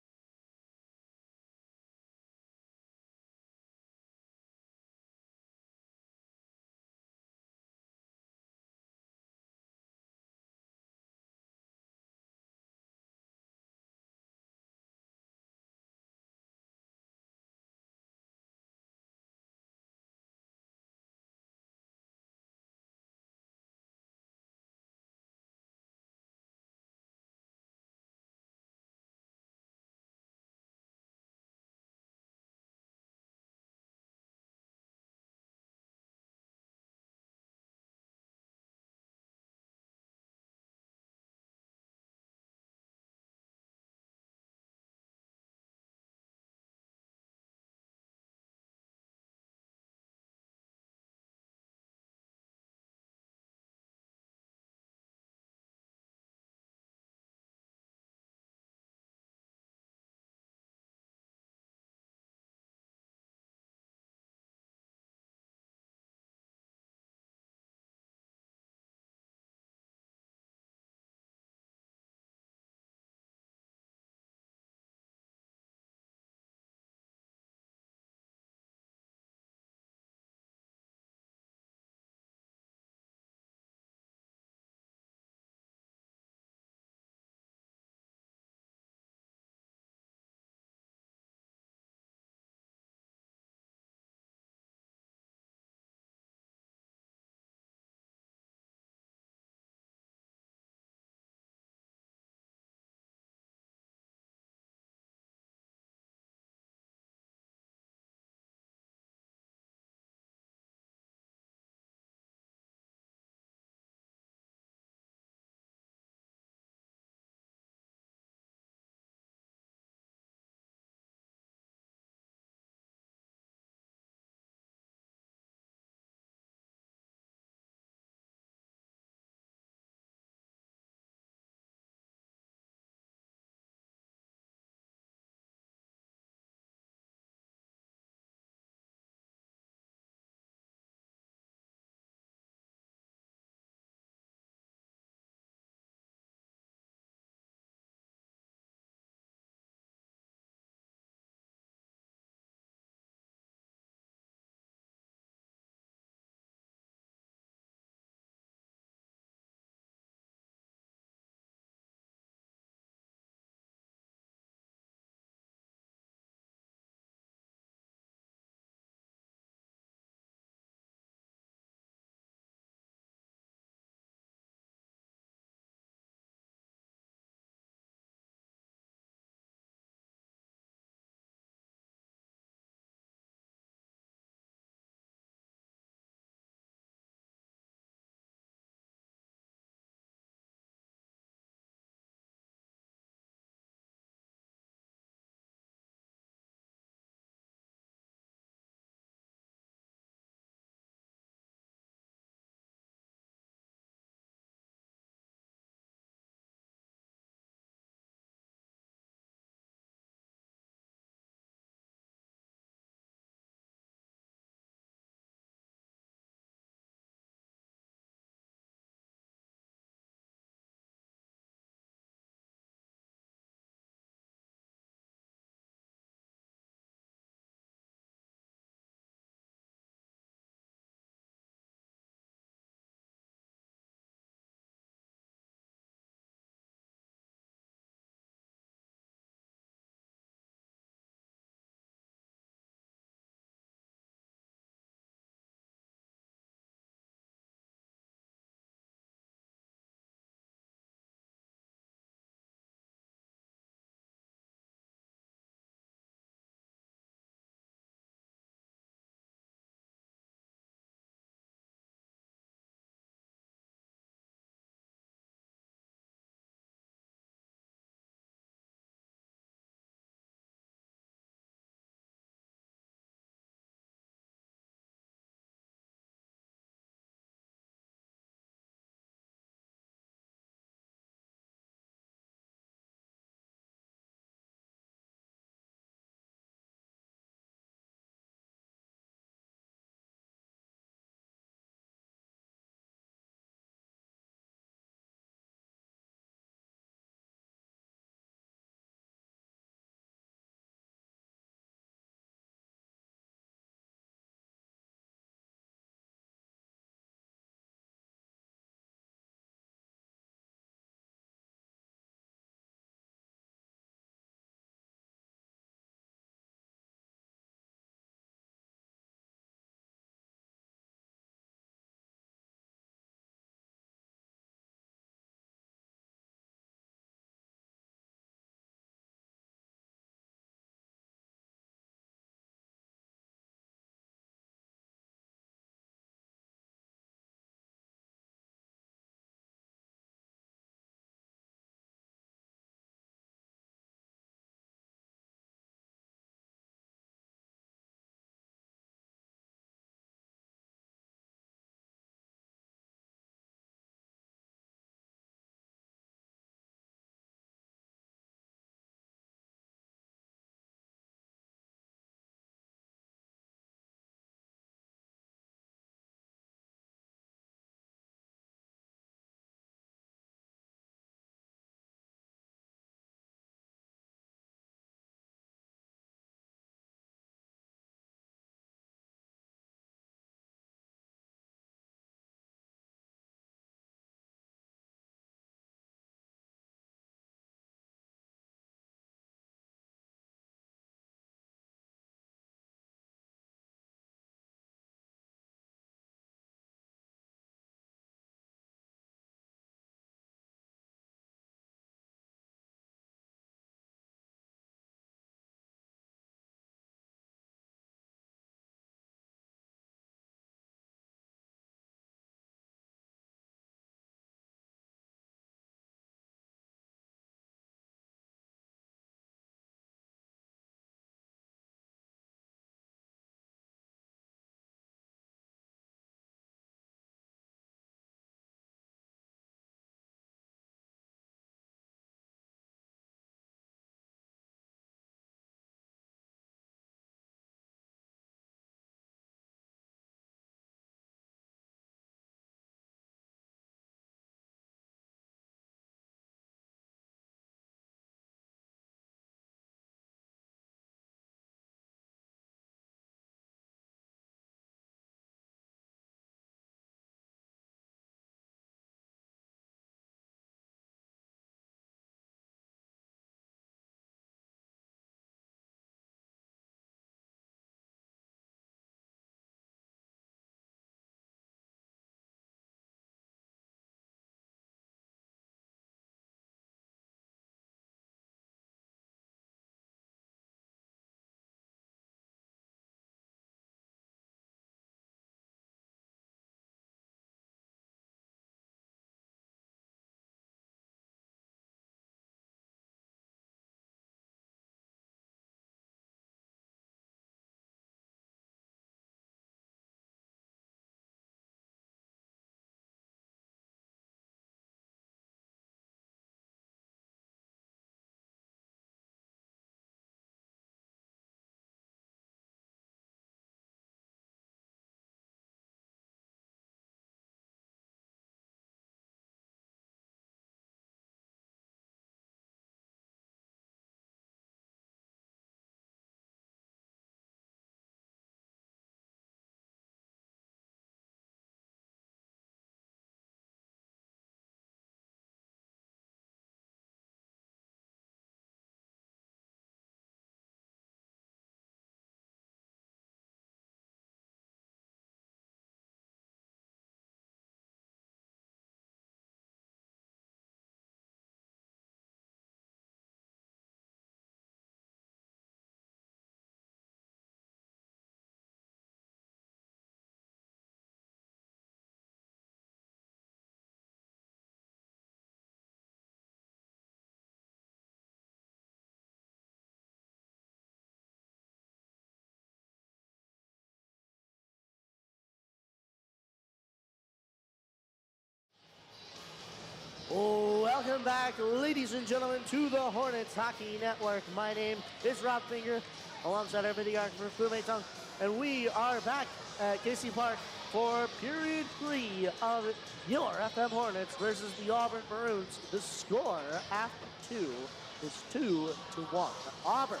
back, ladies and gentlemen, to the Hornets Hockey Network. My name is Rob Finger, alongside our videographer, Fu-Mei, Tung, and we are back at Casey Park for period 3 of your FM Hornets versus the Auburn Maroons. The score after 2 is 2-1. Auburn,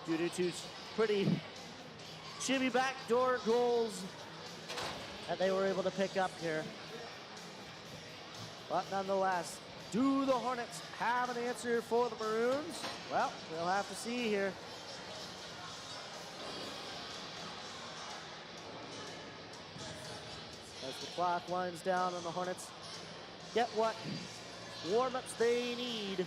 due to 2 pretty shimmy backdoor goals that they were able to pick up here. But nonetheless, do the Hornets have an answer for the Maroons? Well, we'll have to see here. As the clock winds down and the Hornets get what warm-ups they need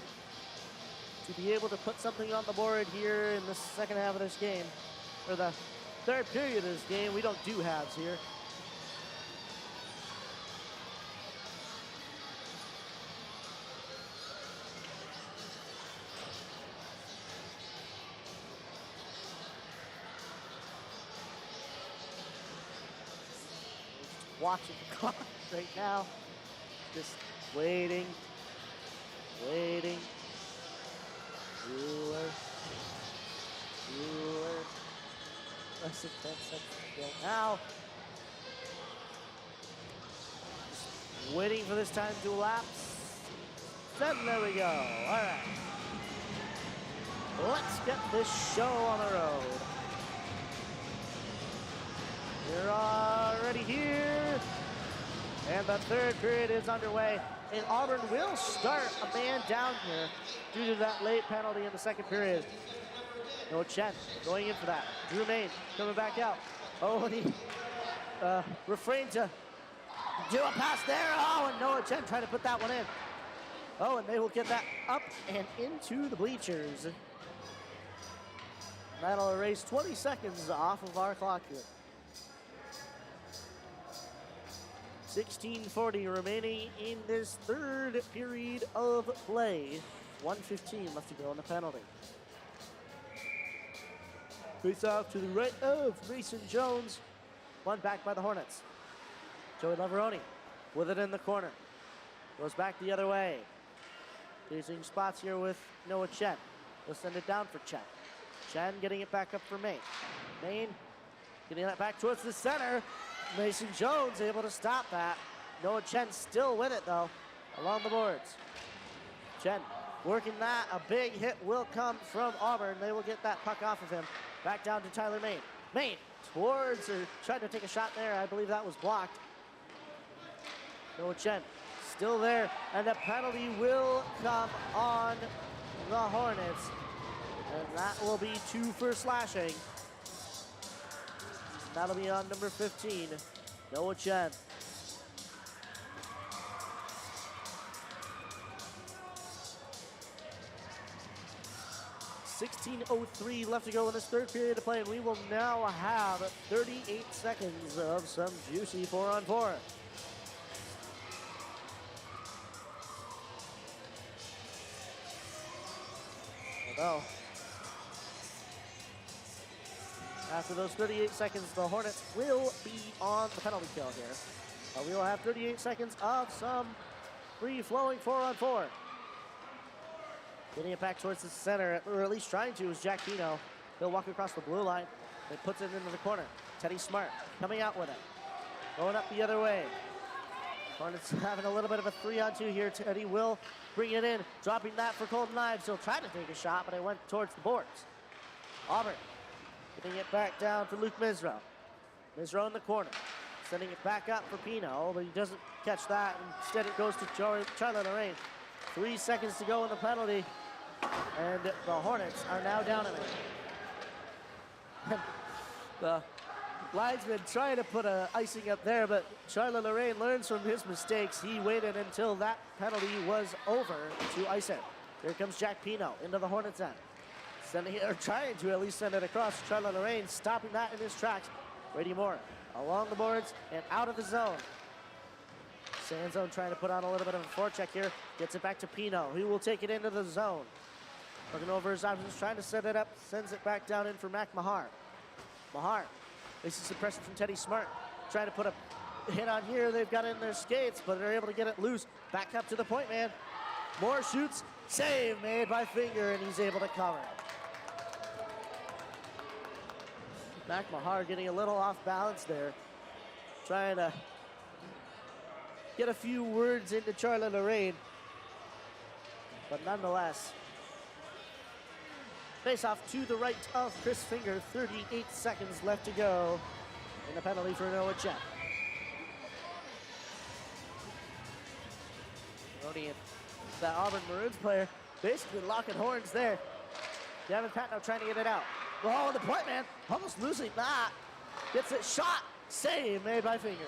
to be able to put something on the board here in the second half of this game, or the third period of this game. We don't do halves here. Watching the clock right now, just waiting. Less than 10 seconds to go now. Just waiting for this time to elapse. Then there we go. All right. Let's get this show on the road. We're already here, and the third period is underway. And Auburn will start a man down here due to that late penalty in the second period. No Chen going in for that. Drew Main coming back out. Oh, and he refrained to do a pass there. Oh, and Noah Chen trying to put that one in. Oh, and they will get that up and into the bleachers. That'll erase 20 seconds off of our clock here. 16:40 remaining in this third period of play. 1:15 left to go on the penalty. Face off to the right of Mason Jones. One back by the Hornets. Joey Laveroni with it in the corner. Goes back the other way. Chasing spots here with Noah Chen. We'll send it down for Chen. Chen getting it back up for Maine. Maine getting that back towards the center. Mason Jones able to stop that. Noah Chen still with it though, along the boards. Chen working that. A big hit will come from Auburn. They will get that puck off of him. Back down to Tyler Maine. Maine towards, or tried to take a shot there. I believe that was blocked. Noah Chen still there, and the penalty will come on the Hornets. And that will be 2 for slashing. That'll be on number 15, Noah Chen. .16:03 left to go in this third period of play, and we will now have 38 seconds of some juicy 4-on-4. Although, after those 38 seconds, the Hornets will be on the penalty kill here. We will have 38 seconds of some free-flowing 4-on-4. Getting it back towards the center, or at least trying to, is Jack Pino. He'll walk across the blue line and puts it into the corner. Teddy Smart coming out with it. Going up the other way. Hornets having a little bit of a 3-on-2 here. Teddy will bring it in, dropping that for Colton Ives. He'll try to take a shot, but it went towards the boards. Auburn getting it back down for Luke Misro. Misro in the corner. Sending it back up for Pino, but he doesn't catch that. Instead it goes to Charlie Lorraine. 3 seconds to go in the penalty. And the Hornets are now down in it. The linesman trying to put icing up there, but Charlie Lorraine learns from his mistakes. He waited until that penalty was over to ice it. Here comes Jack Pino into the Hornets end. Sending it, or trying to at least send it across. Charlie Lorraine stopping that in his tracks. Brady Moore along the boards and out of the zone. Sanzone trying to put on a little bit of a forecheck here. Gets it back to Pino. He will take it into the zone. Looking over his options, trying to set it up. Sends it back down in for Mac Mahar. Mahar faces some pressure from Teddy Smart. Trying to put a hit on here. They've got it in their skates, but they're able to get it loose. Back up to the point man. Moore shoots, save made by Finger, and he's able to cover. McMahar getting a little off balance there, trying to get a few words into Charlie Lorraine, but nonetheless, face off to the right of Chris Finger, 38 seconds left to go, and a penalty for Noah Chen. That Auburn Maroons player basically locking horns there. Gavin Patno trying to get it out. Oh, the point man, almost losing that. Gets it shot, save made by Finger.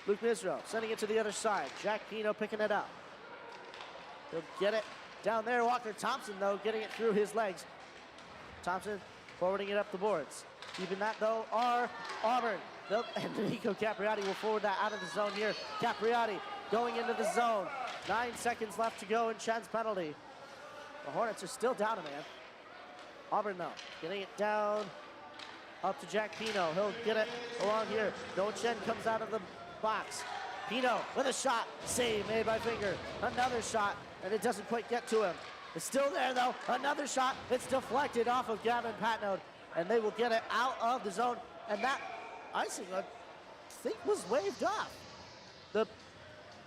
Luke Misro sending it to the other side. Jack Pino picking it up. He'll get it down there. Walker Thompson, though, getting it through his legs. Thompson forwarding it up the boards. Keeping that, though, are Auburn. And Nico Capriati will forward that out of the zone here. Capriati going into the zone. 9 seconds left to go in Chen's penalty. The Hornets are still down a man. Auburn, though, getting it down up to Jack Pino. He'll get it along here. Noah Chen comes out of the box. Pino with a shot. Save made by Finger. Another shot, and it doesn't quite get to him. It's still there, though. Another shot. It's deflected off of Gavin Patnode, and they will get it out of the zone. And that icing, I think, was waved off. The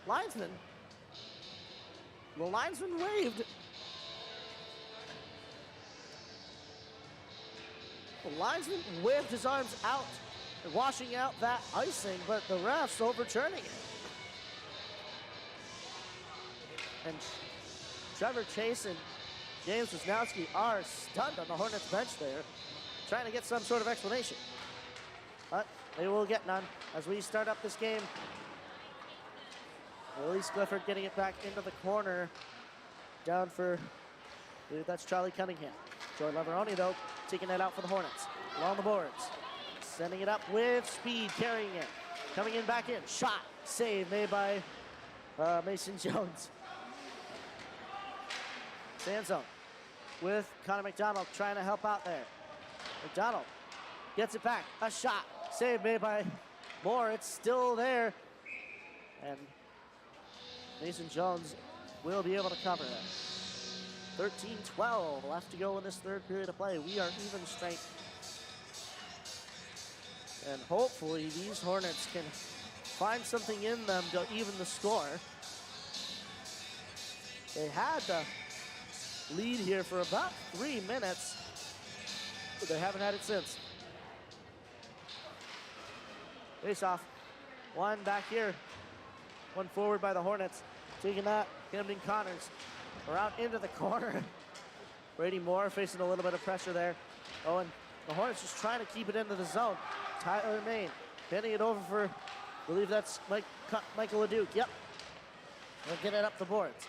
linesman waved. The linesman waved his arms out, washing out that icing, but the refs overturning it. And Trevor Chase and James Wisnowski are stunned on the Hornets bench there, trying to get some sort of explanation. But they will get none as we start up this game. Elise Clifford getting it back into the corner. Down for, I believe that's Charlie Cunningham. Joy Leveroni, though, taking it out for the Hornets. Along the boards. Sending it up with speed, carrying it. Coming in, back in. Shot, save made by Mason Jones. Sand zone with Connor McDonald trying to help out there. McDonald gets it back. A shot, save made by Moore. It's still there. And Mason Jones will be able to cover it. 13-12 left to go in this third period of play. We are even strength. And hopefully these Hornets can find something in them to even the score. They had the lead here for about 3 minutes, but they haven't had it since. Face off. One back here. One forward by the Hornets. Taking that, Camden Connors around into the corner. Brady Moore facing a little bit of pressure there. Oh, and the Hornets just trying to keep it into the zone. Tyler Main pinning it over for, I believe that's Michael LeDuc. Yep. They'll get it up the boards.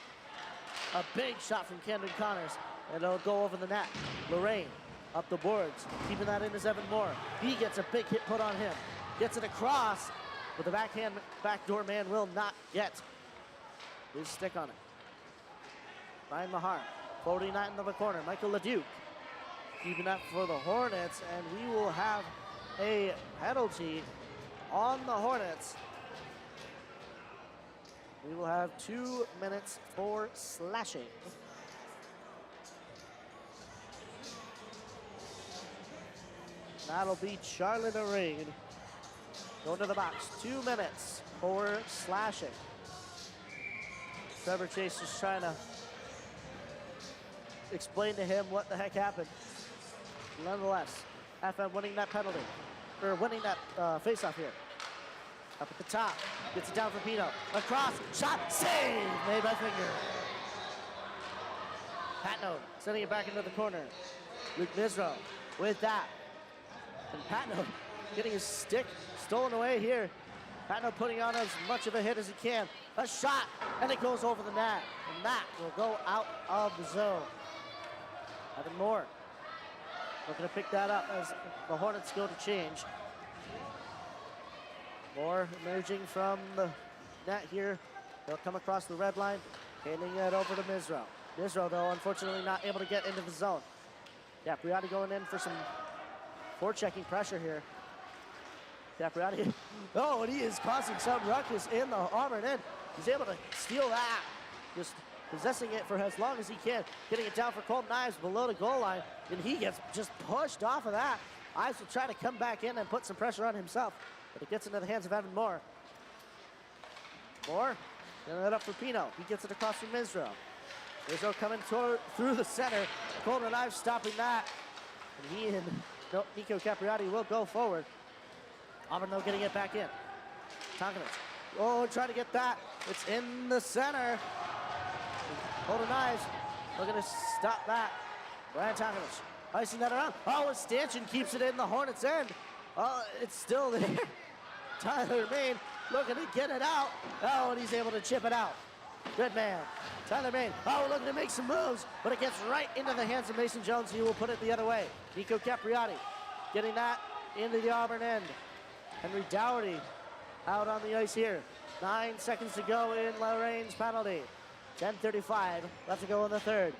A big shot from Camden Connors, and it'll go over the net. Lorraine up the boards, keeping that in as Evan Moore. He gets a big hit put on him. Gets it across, but the backdoor man will not get his stick on it. Ryan Mahar, 49 in the corner. Michael LeDuc keeping that for the Hornets, and we will have a penalty on the Hornets. We will have 2 minutes for slashing. That'll be Charlie Lorraine going to the box. 2 minutes for slashing. Trevor Chase is trying to explain to him what the heck happened. Nonetheless, FM winning that penalty, or winning that face-off here. Up at the top, gets it down for Pino. Across, shot, save, made by Finger. Patno sending it back into the corner. Luke Misro with that. And Patno getting his stick stolen away here. Patno putting on as much of a hit as he can. A shot, and it goes over the net. And that will go out of the zone. Evan Moore looking to pick that up as the Hornets go to change. Moore emerging from the net here. They'll come across the red line, handing it over to Misro. Misro, though, unfortunately not able to get into the zone. Capriati going in for some forechecking pressure here. Capriati, oh, and he is causing some ruckus in the Auburn end. He's able to steal that just possessing it for as long as he can, getting it down for Colton Ives below the goal line, and he gets just pushed off of that. Ives will try to come back in and put some pressure on himself, but it gets into the hands of Evan Moore. Moore, getting it up for Pino. He gets it across from Misro. Misro coming through the center. Colton Ives stopping that. And he and Nico Capriati will go forward. Auburn, though, getting it back in. Tonkovic. Oh, trying to get that. It's in the center. Colton Ives looking to stop that. Brian Tonkovic icing that around. Oh, a stanchion keeps it in the Hornets' end. Oh, it's still there. Tyler Main looking to get it out. Oh, and he's able to chip it out. Good man. Tyler Main, looking to make some moves, but it gets right into the hands of Mason Jones. He will put it the other way. Nico Capriati getting that into the Auburn end. Henry Dougherty out on the ice here. 9 seconds to go in Lorraine's penalty. 10:35 left to go in the third.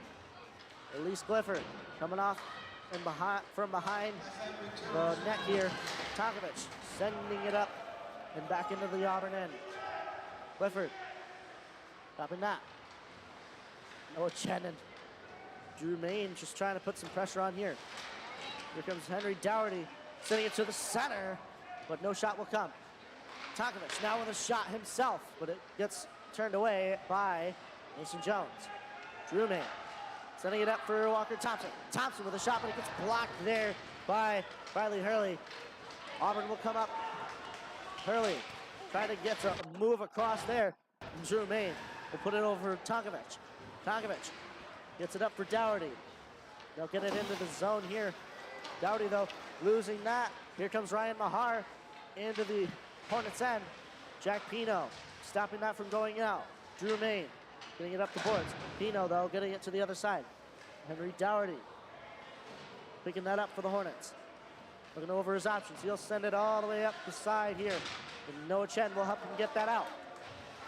Elise Clifford coming off and from behind the net here. Tonkovic sending it up and back into the Auburn end. Clifford stopping that. Noah Chen and Drew Main just trying to put some pressure on here. Here comes Henry Dougherty sending it to the center, but no shot will come. Tonkovic now with a shot himself, but it gets turned away by Mason Jones. Drew Main sending it up for Walker Thompson. Thompson with a shot, but it gets blocked there by Riley Hurley. Auburn will come up. Hurley trying to get to move across there. And Drew Main will put it over Tonkovic. Tonkovic gets it up for Dougherty. They'll get it into the zone here. Dougherty, though, losing that. Here comes Ryan Mahar into the Hornets' end. Jack Pino stopping that from going out. Drew Main getting it up the boards. Pino, though, getting it to the other side. Henry Dougherty picking that up for the Hornets. Looking over his options. He'll send it all the way up the side here. And Noah Chen will help him get that out.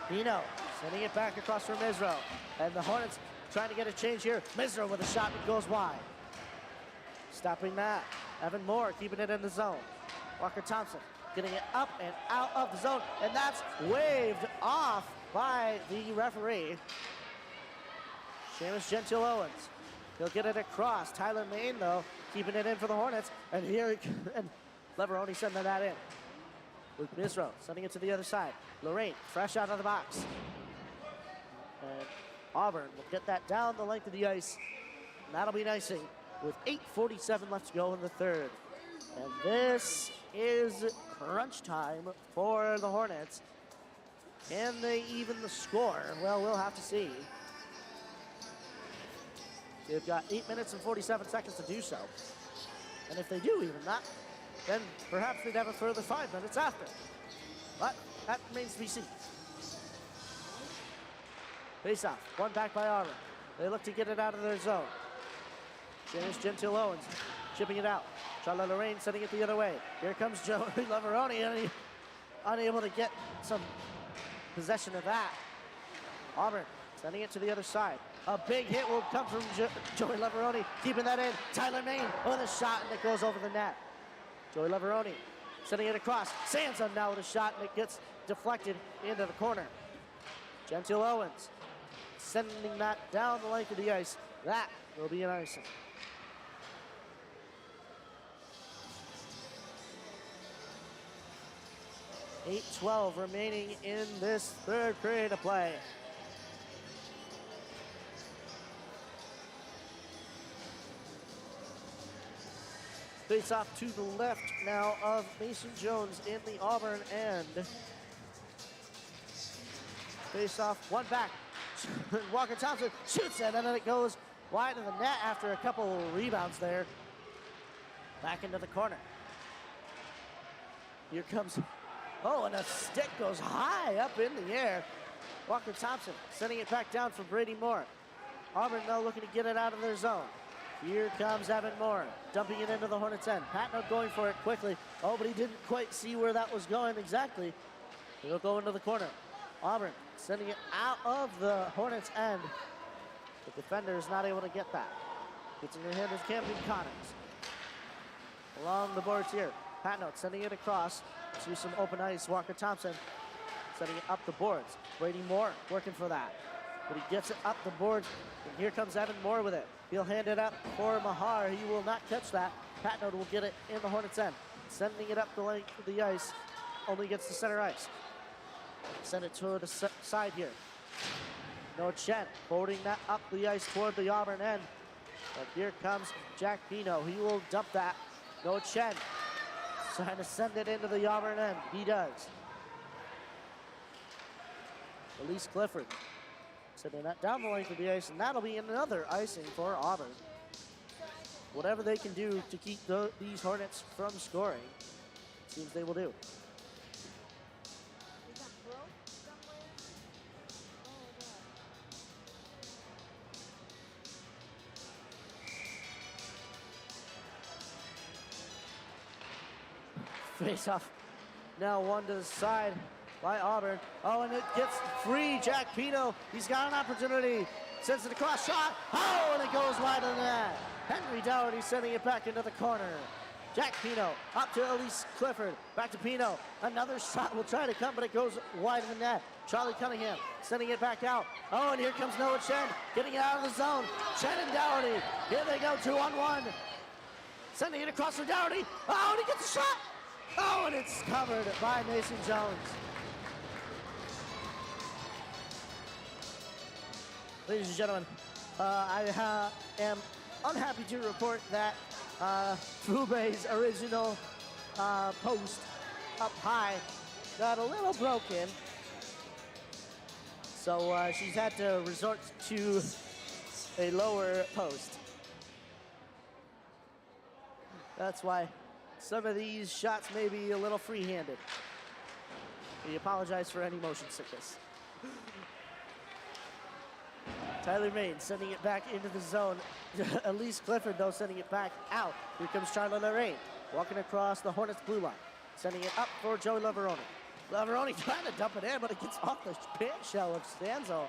Pino sending it back across for Misro. And the Hornets trying to get a change here. Misro with a shot that goes wide. Stopping that. Evan Moore keeping it in the zone. Walker Thompson getting it up and out of the zone. And that's waved off by the referee. Seamus Gentile-Owens. He'll get it across. Tyler Main, though, keeping it in for the Hornets. And here, and Leveroni sending that in. Luke Misro sending it to the other side. Lorraine, fresh out of the box. And Auburn will get that down the length of the ice. And that'll be icing with 8:47 left to go in the third. And this is crunch time for the Hornets. Can they even the score? Well, we'll have to see. They've got 8 minutes and 47 seconds to do so. And if they do even that, then perhaps they'd have a further 5 minutes after. But that remains to be seen. Face off, one back by Auburn. They look to get it out of their zone. James Gentile-Owens chipping it out. Charlotte Lorraine sending it the other way. Here comes Joey Leveroni, and he unable to get some possession of that. Auburn sending it to the other side. A big hit will come from Joey Leveroni, keeping that in. Tyler Main with a shot, and it goes over the net. Joey Leveroni sending it across. Sansa now with a shot, and it gets deflected into the corner. Gentile-Owens sending that down the length of the ice. That will be an icing. .8:12 remaining in this third period of play. Face off to the left now of Mason Jones in the Auburn end. Face off, one back. Walker Thompson shoots it, and then it goes wide of the net after a couple rebounds there. Back into the corner. Here comes, and a stick goes high up in the air. Walker Thompson sending it back down for Brady Moore. Auburn now looking to get it out of their zone. Here comes Evan Moore, dumping it into the Hornets' end. Patno going for it quickly. Oh, but he didn't quite see where that was going exactly. He'll go into the corner. Auburn sending it out of the Hornets' end. The defender is not able to get that. Gets in the hand of Camden Connors. Along the boards here. Patno sending it across to some open ice. Walker Thompson sending it up the boards. Brady Moore working for that. but he gets it up the board. And here comes Evan Moore with it. He'll hand it up for Mahar. He will not catch that. Patnode will get it in the Hornets' end. Sending it up the length of the ice. Only gets to center ice. Send it to the side here. No Chen forwarding that up the ice toward the Auburn end. But here comes Jack Pino. He will dump that. No Chen trying to send it into the Auburn end. He does. Elise Clifford sending that down the length of the ice, and that'll be another icing for Auburn. Whatever they can do to keep these Hornets from scoring, it seems they will do. Face off now one to the side by Auburn. Oh, and it gets free. Jack Pino, he's got an opportunity. Sends it across, shot. Oh, and it goes wide of the net. Henry Dougherty sending it back into the corner. Jack Pino up to Elise Clifford. Back to Pino. Another shot will try to come, but it goes wide of the net. Charlie Cunningham sending it back out. Oh, and here comes Noah Chen getting it out of the zone. Chen and Dougherty. Here they go, 2-on-1. Sending it across for Dougherty. Oh, and he gets a shot. Oh, and it's covered by Mason Jones. Ladies and gentlemen, I am unhappy to report that Fu-Mei's original post up high got a little broken. So she's had to resort to a lower post. That's why some of these shots may be a little free-handed. We apologize for any motion sickness. Tyler Main sending it back into the zone. Elise Clifford, though, sending it back out. Here comes Charlotte Lorraine, walking across the Hornets' blue line. Sending it up for Joey Laveroni. Laveroni trying to dump it in, but it gets off the pant shell of Stanzo.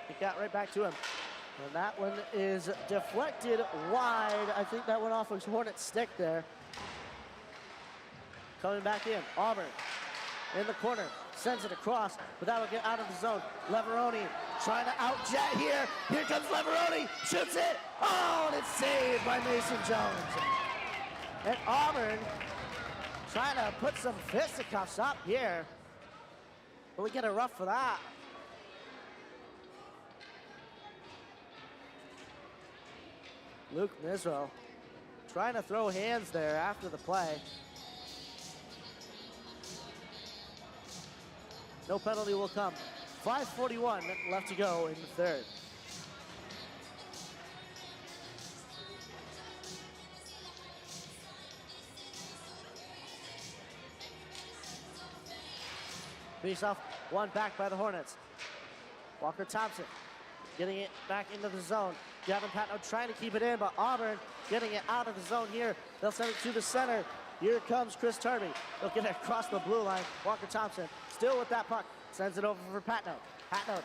It got right back to him. And that one is deflected wide. I think that went off of Hornets' stick there. Coming back in, Auburn in the corner, sends it across, but that'll get out of the zone. Leveroni trying to out-jet here. Here comes Leveroni, shoots it. Oh, and it's saved by Mason Jones. And Auburn trying to put some fisticuffs up here. But we get a rough for that. Luke Misro trying to throw hands there after the play. No penalty will come. 5:41 left to go in the third. Face off, one back by the Hornets. Walker Thompson getting it back into the zone. Gavin Patno trying to keep it in, but Auburn getting it out of the zone here. They'll send it to the center. Here comes Chris Turby. They'll get it across the blue line. Walker Thompson still with that puck. Sends it over for Patno. Patno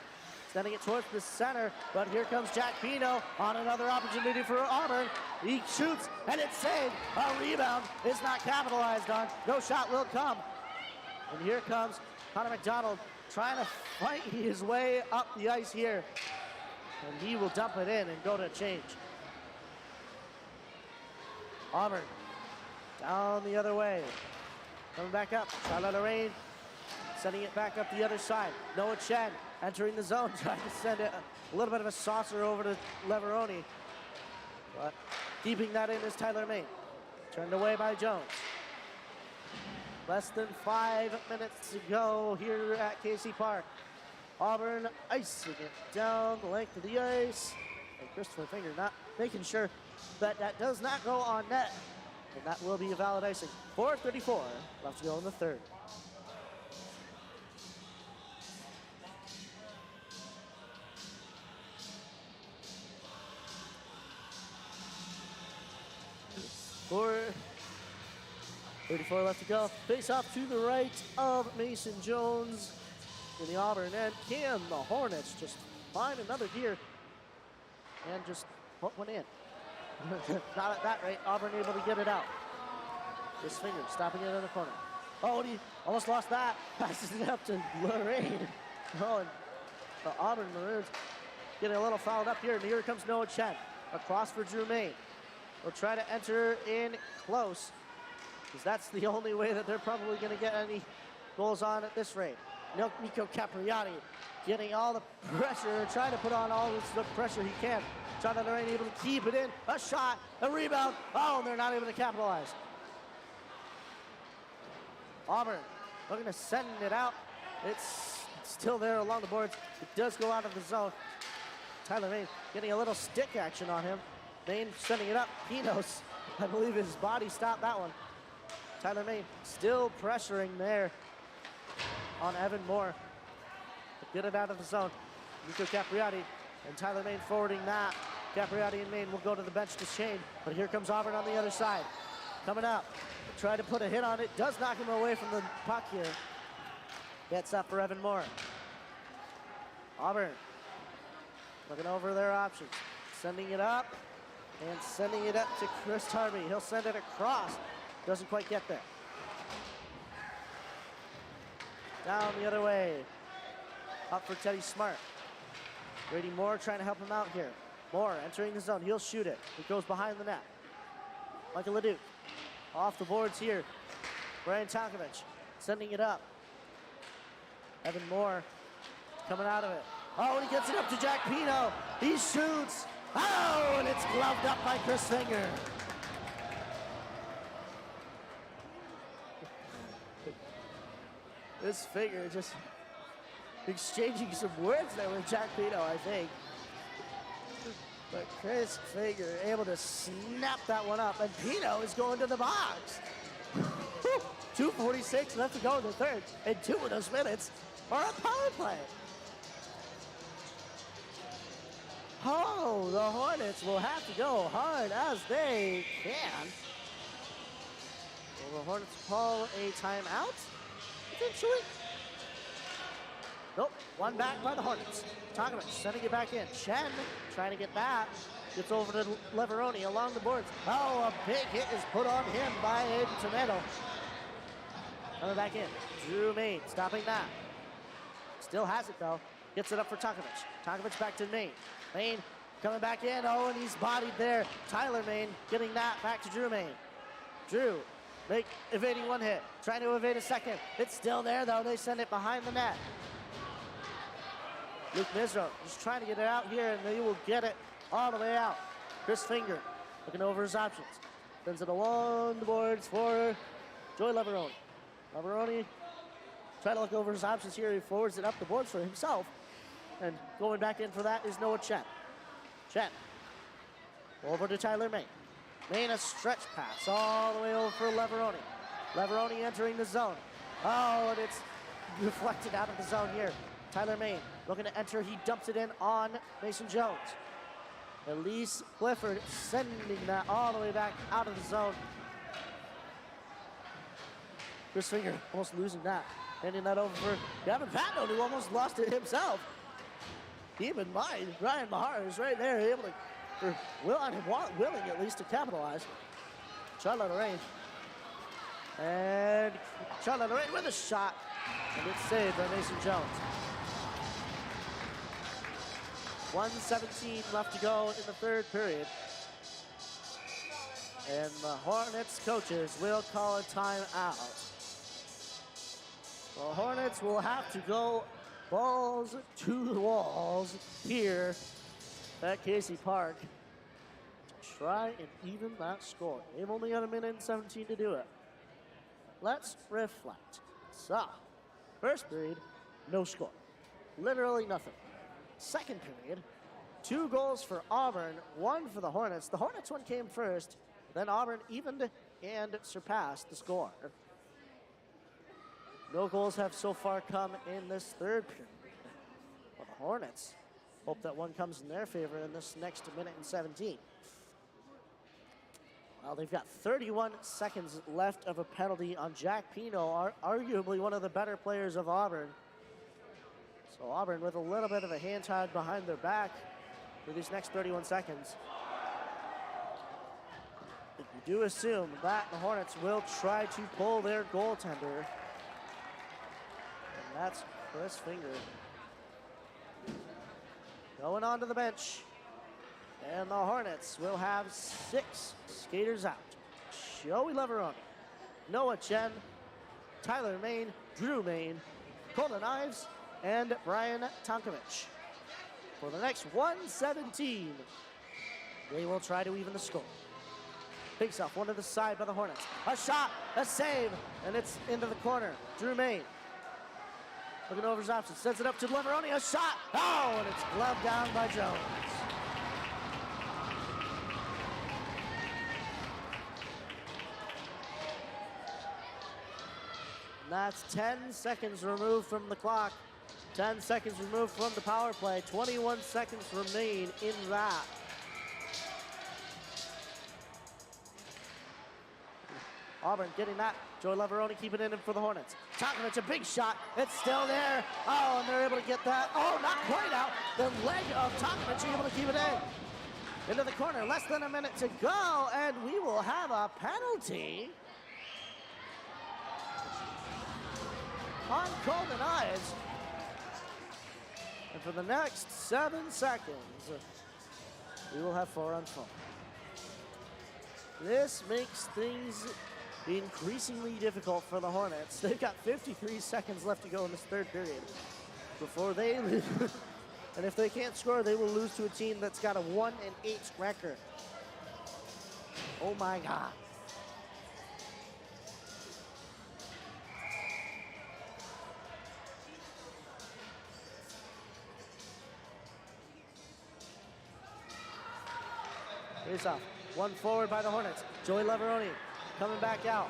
sending it towards the center, but here comes Jack Pino on another opportunity for Auburn. He shoots, and it's saved. A rebound is not capitalized on. No shot will come. And here comes Connor McDonald trying to fight his way up the ice here. And he will dump it in and go to change. Auburn down the other way. Coming back up, Charlotte Lorraine sending it back up the other side. Noah Chen entering the zone, trying to send it a little bit of a saucer over to Leveroni. But keeping that in is Tyler Main. Turned away by Jones. Less than 5 minutes to go here at KC Park. Auburn icing it down the length of the ice. And Christopher Finger not making sure that that does not go on net. And that will be a valid icing. 4:34 left to go in the third. Four 34 left to go. Face off to the right of Mason Jones in the Auburn end. Can the Hornets just find another gear and just put one in? Not at that rate. Auburn able to get it out. His finger stopping it in the corner. Oh, and he almost lost that. Passes it up to Lorraine. Oh, and the Auburn Maroons getting a little fouled up here, and here comes Noah Chen. Across for Fu-Mei. We'll try to enter in close, because that's the only way that they're probably going to get any goals on at this rate. Nico Capriati getting all the pressure, trying to put on all the pressure he can. Jonathan Lorraine able to keep it in. A shot, a rebound. Oh, and they're not able to capitalize. Auburn looking to send it out. It's still there along the boards. It does go out of the zone. Tyler Main getting a little stick action on him. Main sending it up. Pinos, I believe his body stopped that one. Tyler Main still pressuring there on Evan Moore. Get it out of the zone. Nico Capriati and Tyler Main forwarding that. Capriati and Main will go to the bench to Shane, but here comes Auburn on the other side. Coming up, try to put a hit on it. Does knock him away from the puck here. Gets up for Evan Moore. Auburn looking over their options. Sending it up and sending it up to Chris Harvey. He'll send it across. Doesn't quite get there. Down the other way. Up for Teddy Smart. Grady Moore trying to help him out here. Moore entering the zone. He'll shoot it. It goes behind the net. Michael Leduc off the boards here. Brian Tonkovich sending it up. Evan Moore coming out of it. Oh, and he gets it up to Jack Pino. He shoots. Oh, and it's gloved up by Chris Finger. This Finger just exchanging some words there with Jack Pino, I think. But Chris Finger able to snap that one up, and Pino is going to the box. 2:46 left to go in the third, and 2 of those minutes are a power play. Oh, the Hornets will have to go hard as they can. Will the Hornets call a timeout eventually? Nope, one back by the Hornets. Tonkovich sending it back in. Chen trying to get that. Gets over to Leveroni along the boards. Oh, a big hit is put on him by Aiden Tomato. Coming back in. Drew Main stopping that. Still has it though. Gets it up for Tonkovich. Tonkovich back to Main. Main coming back in. Oh, and he's bodied there. Tyler Main getting that back to Drew Main. Drew evading one hit. Trying to evade a second. It's still there though. They send it behind the net. Luke Misro just trying to get it out here, and they will get it all the way out. Chris Finger looking over his options. Sends it along the boards for Joey Leveroni. Leveroni trying to look over his options here. He forwards it up the boards for himself. And going back in for that is Noah Chen. Chen over to Tyler Main. Main a stretch pass all the way over for Leveroni. Leveroni entering the zone. Oh, and it's deflected out of the zone here. Tyler Main looking to enter. He dumps it in on Mason Jones. Elise Clifford sending that all the way back out of the zone. Chris Finger almost losing that. Handing that over for Gavin Patton, who almost lost it himself. Keep in mind, Ryan Mahar is right there, able to, or willing at least to capitalize. Charlotte Lorraine. And Charlotte Lorraine with a shot. And it's saved by Mason Jones. 1:17 left to go in the third period. And the Hornets coaches will call a timeout. The Hornets will have to go balls to the walls here at Casey Park to try and even that score. They've only got 1:17 to do it. Let's reflect. So, first period, no score. Literally nothing. Second period, 2 goals for Auburn, 1 for the Hornets. The Hornets one came first, then Auburn evened and surpassed the score. No goals have so far come in this third period. But the Hornets hope that one comes in their favor in this next 1:17. Well, they've got 31 seconds left of a penalty on Jack Pino, arguably one of the better players of Auburn. So Auburn with a little bit of a hand tied behind their back for these next 31 seconds. But you do assume that the Hornets will try to pull their goaltender. And that's Chris Finger. going on to the bench. And the Hornets will have 6 skaters out. Joey Leveroni, Noah Chen, Tyler Main, Drew Main, Colton Ives, and Brian Tonkovich. For the next 117, they will try to even the score. Picks off one to the side by the Hornets. A shot, a save, and it's into the corner. Drew Main looking over his options, sends it up to Leveroni, a shot, oh, and it's gloved down by Jones. And that's 10 seconds removed from the clock. 10 seconds removed from the power play. 21 seconds remain in that. Auburn getting that. Joey Leveroni keeping it in for the Hornets. Tonkovich, a big shot. It's still there. Oh, and they're able to get that. Oh, not quite out. The leg of Tonkovich able to keep it in. Into the corner. Less than a minute to go, and we will have a penalty on Colton Ives. And for the next 7 seconds, we will have 4-on-4. This makes things increasingly difficult for the Hornets. They've got 53 seconds left to go in this third period before they lose. And if they can't score, they will lose to a team that's got a 1-8 record. Oh my God. Face off. One forward by the Hornets. Joey Leveroni coming back out.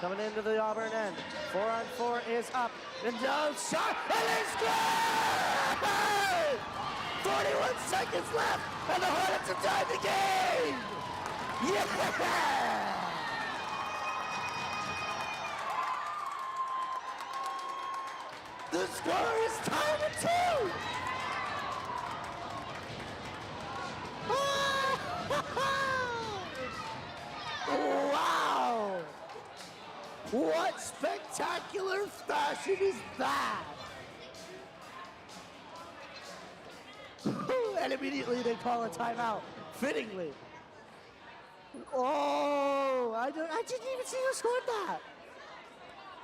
Coming into the Auburn end. 4-on-4 is up. And down shot. And it's good! 41 seconds left. And the Hornets have tied the game! Yeah! The score is tied at 2! Wow! What spectacular fashion is that? And immediately they call a timeout, fittingly. Oh, I didn't even see who scored that.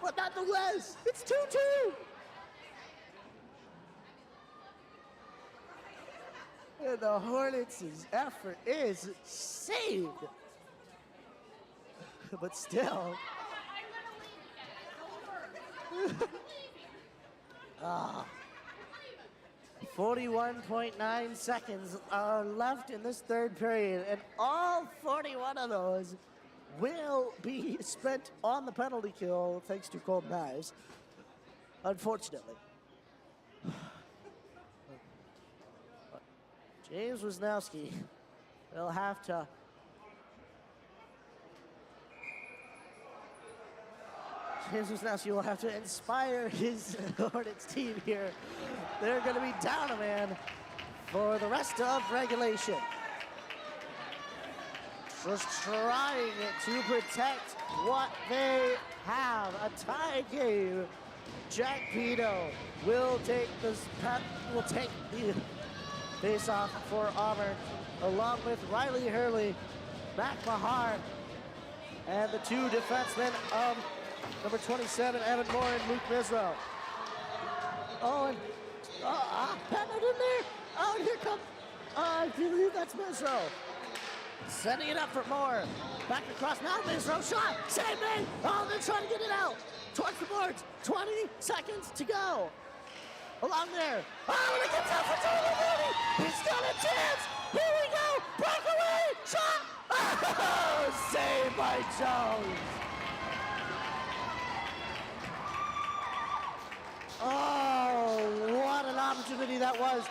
But nonetheless, it's 2-2. And the Hornets' effort is saved. But still. 41.9 seconds are left in this third period, and all 41 of those will be spent on the penalty kill thanks to Colton Ives, unfortunately. James Wisnowski will have to inspire his Hornets team here. They're going to be down a man for the rest of regulation. Just trying to protect what they have. A tie game. Jack Pito will take the face-off for Auburn, along with Riley Hurley, Mac Mahar, and the 2 defensemen of number 27, Evan Moore and Luke Misro. Oh, and Pat in there. Oh, and here comes, I believe that's Misro. Sending it up for Moore. Back across now, Misro shot. Save me. Oh, they're trying to get it out. Towards the boards. 20 seconds to go. Along there. Oh, and it gets out for Joey Leveroni. He's got a chance. Here we go. Breakaway. Shot. Oh, saved by Jones. Oh, what an opportunity that was.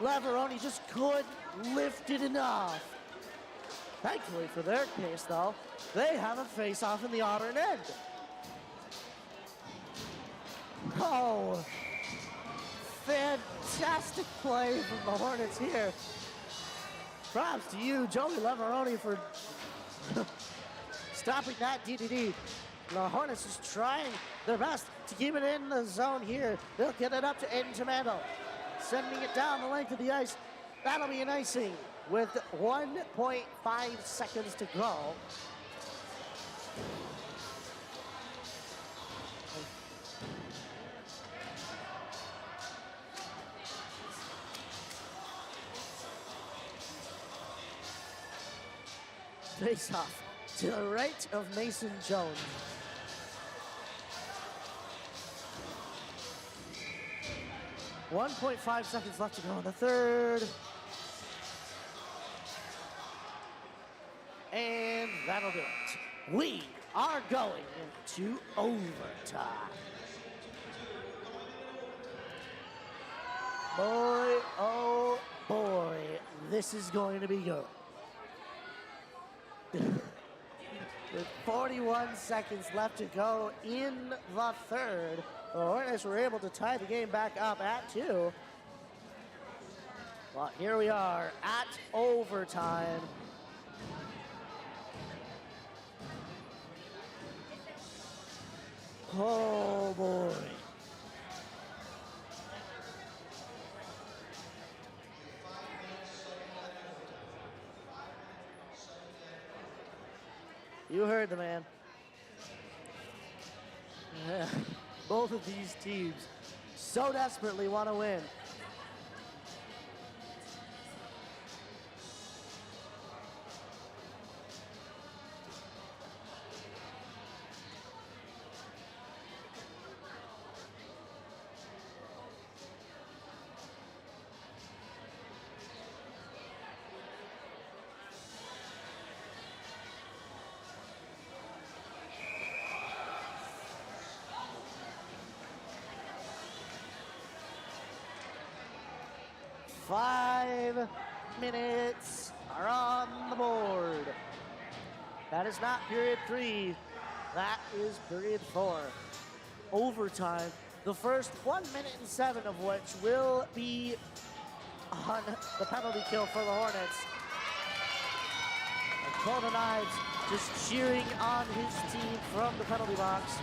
Leveroni just couldn't lift it enough. Thankfully for their case, though, they have a face-off in the Auburn end. Oh, fantastic play from the Hornets here. Props to you, Joey Leveroni, for stopping that DDD. The Hornets is trying their best to keep it in the zone here. They'll get it up to Aiden Tamando. sending it down the length of the ice. That'll be an icing with 1.5 seconds to go. Face off to the right of Mason Jones. .5 seconds left to go in the third. And that'll do it. We are going into overtime. Boy, oh boy, this is going to be good. With 41 seconds left to go in the third, the Hornets were able to tie the game back up at 2. Well, here we are at overtime. Oh boy. You heard the man. Both of these teams so desperately want to win. Five minutes are on the board. That is not period 3. That is period 4. Overtime. The first 1 minute and 7 of which will be on the penalty kill for the Hornets. And Conan Ives just cheering on his team from the penalty box.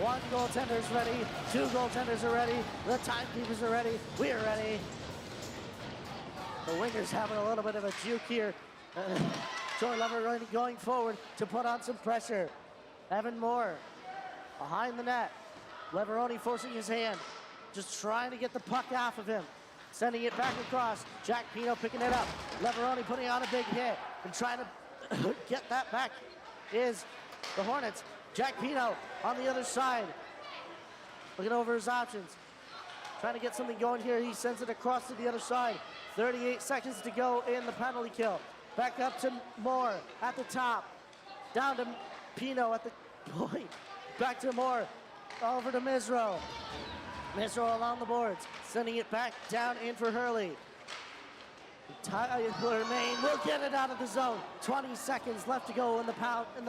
1 goaltender is ready. 2 goaltenders are ready. The timekeepers are ready. We're ready. The wingers having a little bit of a juke here. Troy Lever going forward to put on some pressure. Evan Moore behind the net. Leveroni forcing his hand. Just trying to get the puck off of him. Sending it back across. Jack Pino picking it up. Leveroni putting on a big hit and trying to get that back is the Hornets. Jack Pino on the other side. Looking over his options. Trying to get something going here. He sends it across to the other side. 38 seconds to go in the penalty kill. Back up to Moore at the top. Down to Pino at the point. Back to Moore. Over to Misro. Misro along the boards. Sending it back down in for Hurley. Tyler Main will get it out of the zone. 20 seconds left to go in the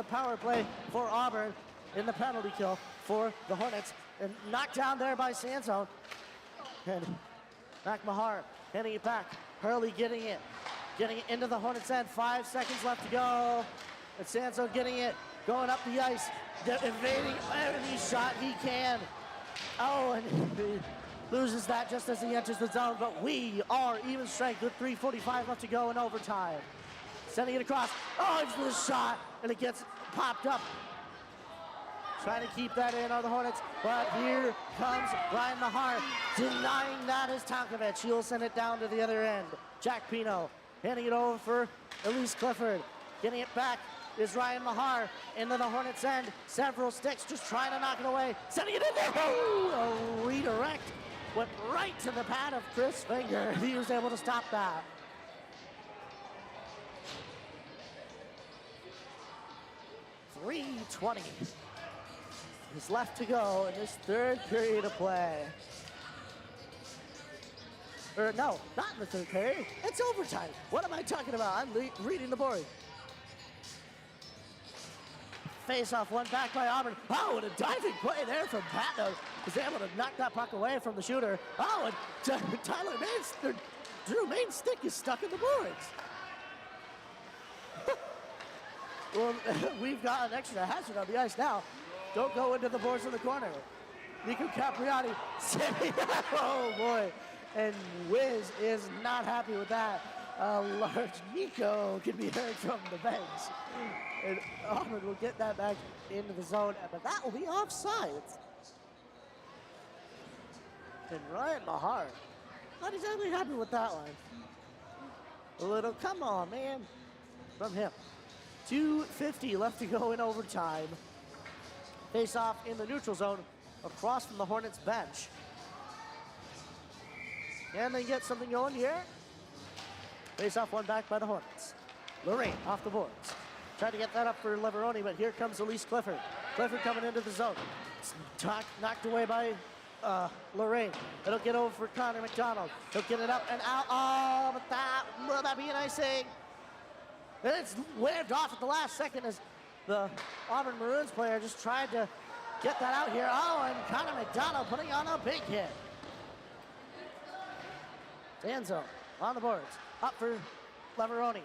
power play for Auburn. In the penalty kill for the Hornets. And knocked down there by Sanzone. And McMahar handing it back. Hurley getting it into the Hornets end. 5 seconds left to go. And Sanzone getting it, going up the ice, evading every shot he can. Oh, and he loses that just as he enters the zone. But we are even strength with 3:45 left to go in overtime. Sending it across. Oh, it's the shot, and it gets popped up. Trying to keep that in are the Hornets, but here comes Ryan Mahar. Denying that is Tonkovic. He'll send it down to the other end. Jack Pino handing it over for Elise Clifford. Getting it back is Ryan Mahar into the Hornets end. Several sticks just trying to knock it away. Sending it in there. Oh, a redirect. Went right to the pad of Chris Finger. He was able to stop that. .320 is left to go in this third period of play. Or no, not in the third period. It's overtime. What am I talking about? I'm reading the board. Face-off, one back by Auburn. Oh, and a diving play there from Patno. Was able to knock that puck away from the shooter. Oh, and Drew Main's stick is stuck in the boards. Well, we've got an extra hazard on the ice now. Don't go into the boards in the corner. Nico Capriati sending that, oh boy. and Wiz is not happy with that. A large Nico can be heard from the bench. And Auburn will get that back into the zone, but that will be offsides. And Ryan Mahar, not exactly happy with that one. A little, come on, man, from him. 2:50 left to go in overtime. Face off in the neutral zone across from the Hornets bench. Can they get something going here? Face off one back by the Hornets. Lorraine off the boards. Tried to get that up for Leveroni, but here comes Elise Clifford. Clifford coming into the zone. It's knocked away by Lorraine. It'll get over for Connor McDonald. He'll get it up and out. Oh, but will that be an icing? And it's waved off at the last second as the Auburn Maroons player just tried to get that out here. Oh, and Connor McDonald putting on a big hit. Danzo on the boards. Up for Leveroni.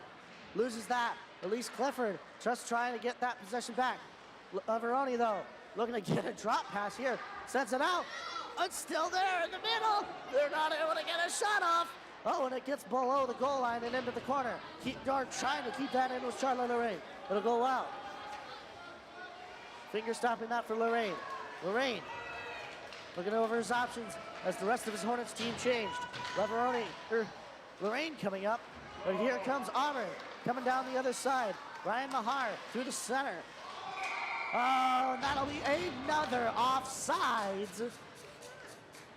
Loses that. Elise Clifford just trying to get that possession back. Leveroni, though, looking to get a drop pass here. Sends it out. It's still there in the middle. They're not able to get a shot off. Oh, and it gets below the goal line and into the corner. Trying to keep that in with Charlotte Lorraine. It'll go out. Finger stopping that for Lorraine. Lorraine looking over his options as the rest of his Hornets team changed. Lorraine coming up, but here comes Auburn coming down the other side. Ryan Mahar through the center. Oh, and that'll be another offsides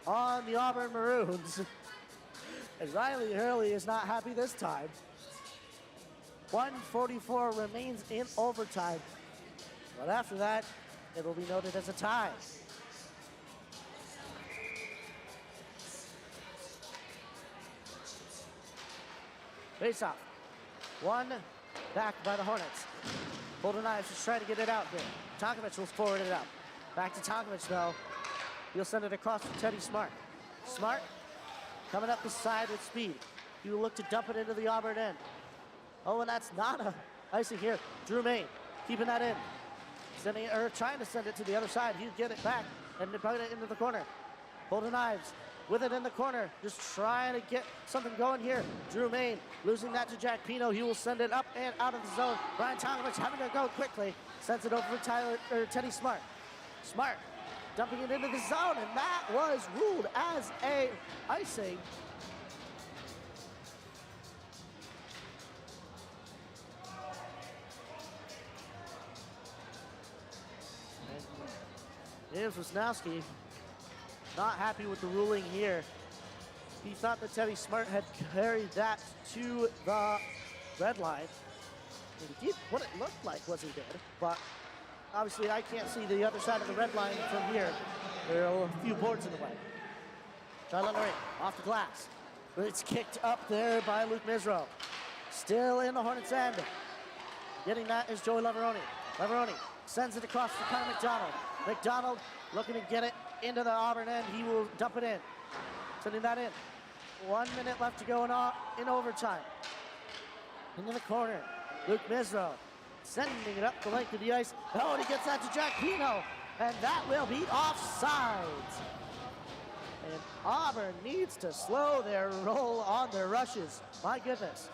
on the Auburn Maroons. As Riley Hurley is not happy this time. 1:44 remains in overtime. But after that, it will be noted as a tie. Face off. One back by the Hornets. Golden Knives just trying to get it out here. Tonkovich will forward it up. Back to Tonkovich though. He'll send it across to Teddy Smart. Smart coming up the side with speed. He will look to dump it into the Auburn end. Oh, and that's not a icing here. Drew Main keeping that in. Trying to send it to the other side. He'll get it back and put it into the corner. Golden Knives with it in the corner. Just trying to get something going here. Drew Main losing that to Jack Pino. He will send it up and out of the zone. Brian Tonkovich having to go quickly. Sends it over for Teddy Smart. Smart dumping it into the zone, and that was ruled as a icing. Jim Wisnowski not happy with the ruling here. He thought that Teddy Smart had carried that to the red line. Indeed, what it looked like was he did, but obviously I can't see the other side of the red line from here. There are a few boards in the way. Charlotte Lorraine off the glass. It's kicked up there by Luke Misro. Still in the Hornets' end. Getting that is Joey Leveroni. Leveroni sends it across to Connor McDonald. McDonald looking to get it into the Auburn end. He will dump it in. Sending that in. 1 minute left to go in overtime. Into the corner. Luke Misro sending it up the length of the ice. Oh, and he gets that to Jack Pino. And that will be offsides. And Auburn needs to slow their roll on their rushes. My goodness.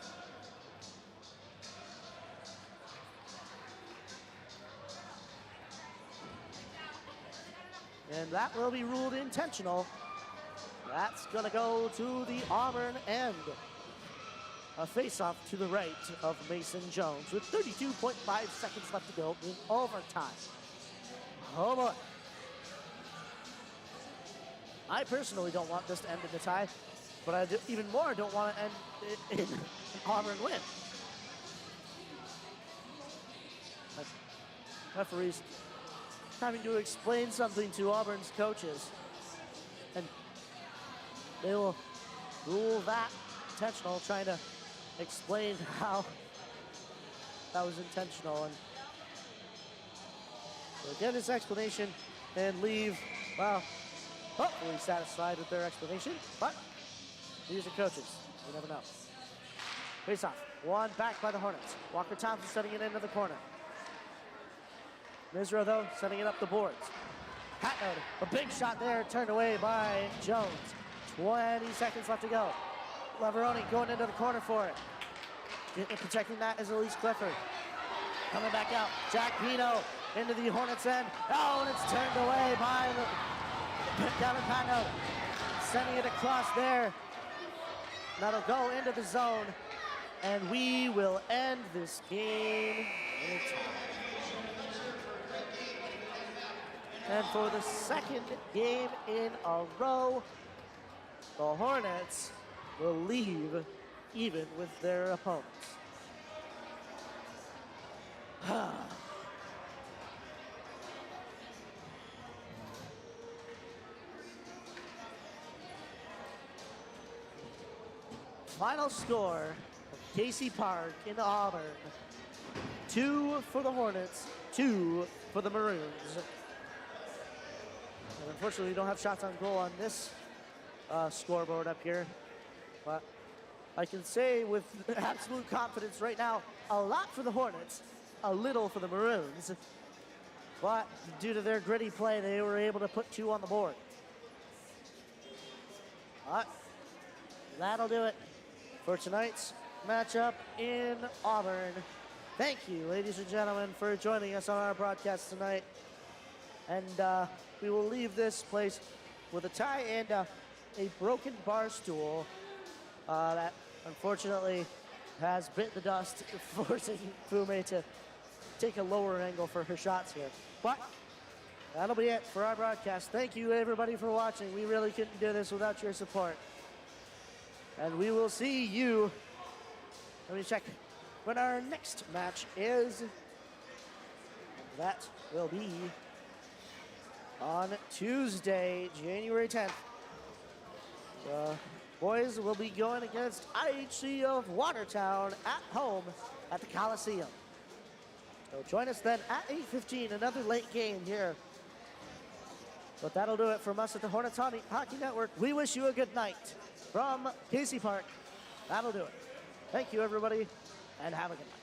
And that will be ruled intentional. That's going to go to the Auburn end. A face-off to the right of Mason Jones with 32.5 seconds left to go in overtime. Oh boy. I personally don't want this to end in a tie, but I even more don't want to end in an Auburn win. Like, referees having to explain something to Auburn's coaches, and they will rule that intentional, trying to explain how that was intentional, and they'll get his explanation and leave, well, hopefully satisfied with their explanation, but these are coaches, you never know. Face off, one back by the Hornets. Walker Thompson setting it into the corner. Misro, though, setting it up the boards. Hatnode, a big shot there, turned away by Jones. 20 seconds left to go. Laveroni going into the corner for it. Protecting that is Elise Clifford. Coming back out, Jack Pino into the Hornets end. Oh, and it's turned away by the Gavin Pano. Sending it across there. That'll go into the zone, and we will end this game in time. And for the second game in a row, the Hornets will leave even with their opponents. Final score of Casey Park in Auburn. 2 for the Hornets, 2 for the Maroons. And unfortunately, we don't have shots on goal on this scoreboard up here. But I can say with absolute confidence right now, a lot for the Hornets, a little for the Maroons. But due to their gritty play, they were able to put 2 on the board. But that'll do it for tonight's matchup in Auburn. Thank you, ladies and gentlemen, for joining us on our broadcast tonight. And we will leave this place with a tie and a broken bar stool that unfortunately has bit the dust, forcing Fu-Mei to take a lower angle for her shots here. But that'll be it for our broadcast. Thank you, everybody, for watching. We really couldn't do this without your support. And we will see you, let me check when our next match is. That will be on Tuesday, January 10th. The boys will be going against IHC of Watertown at home at the Coliseum. So join us then at 8:15, another late game here. But that'll do it from us at the Hornets Hockey Network. We wish you a good night from Casey Park. That'll do it. Thank you, everybody, and have a good night.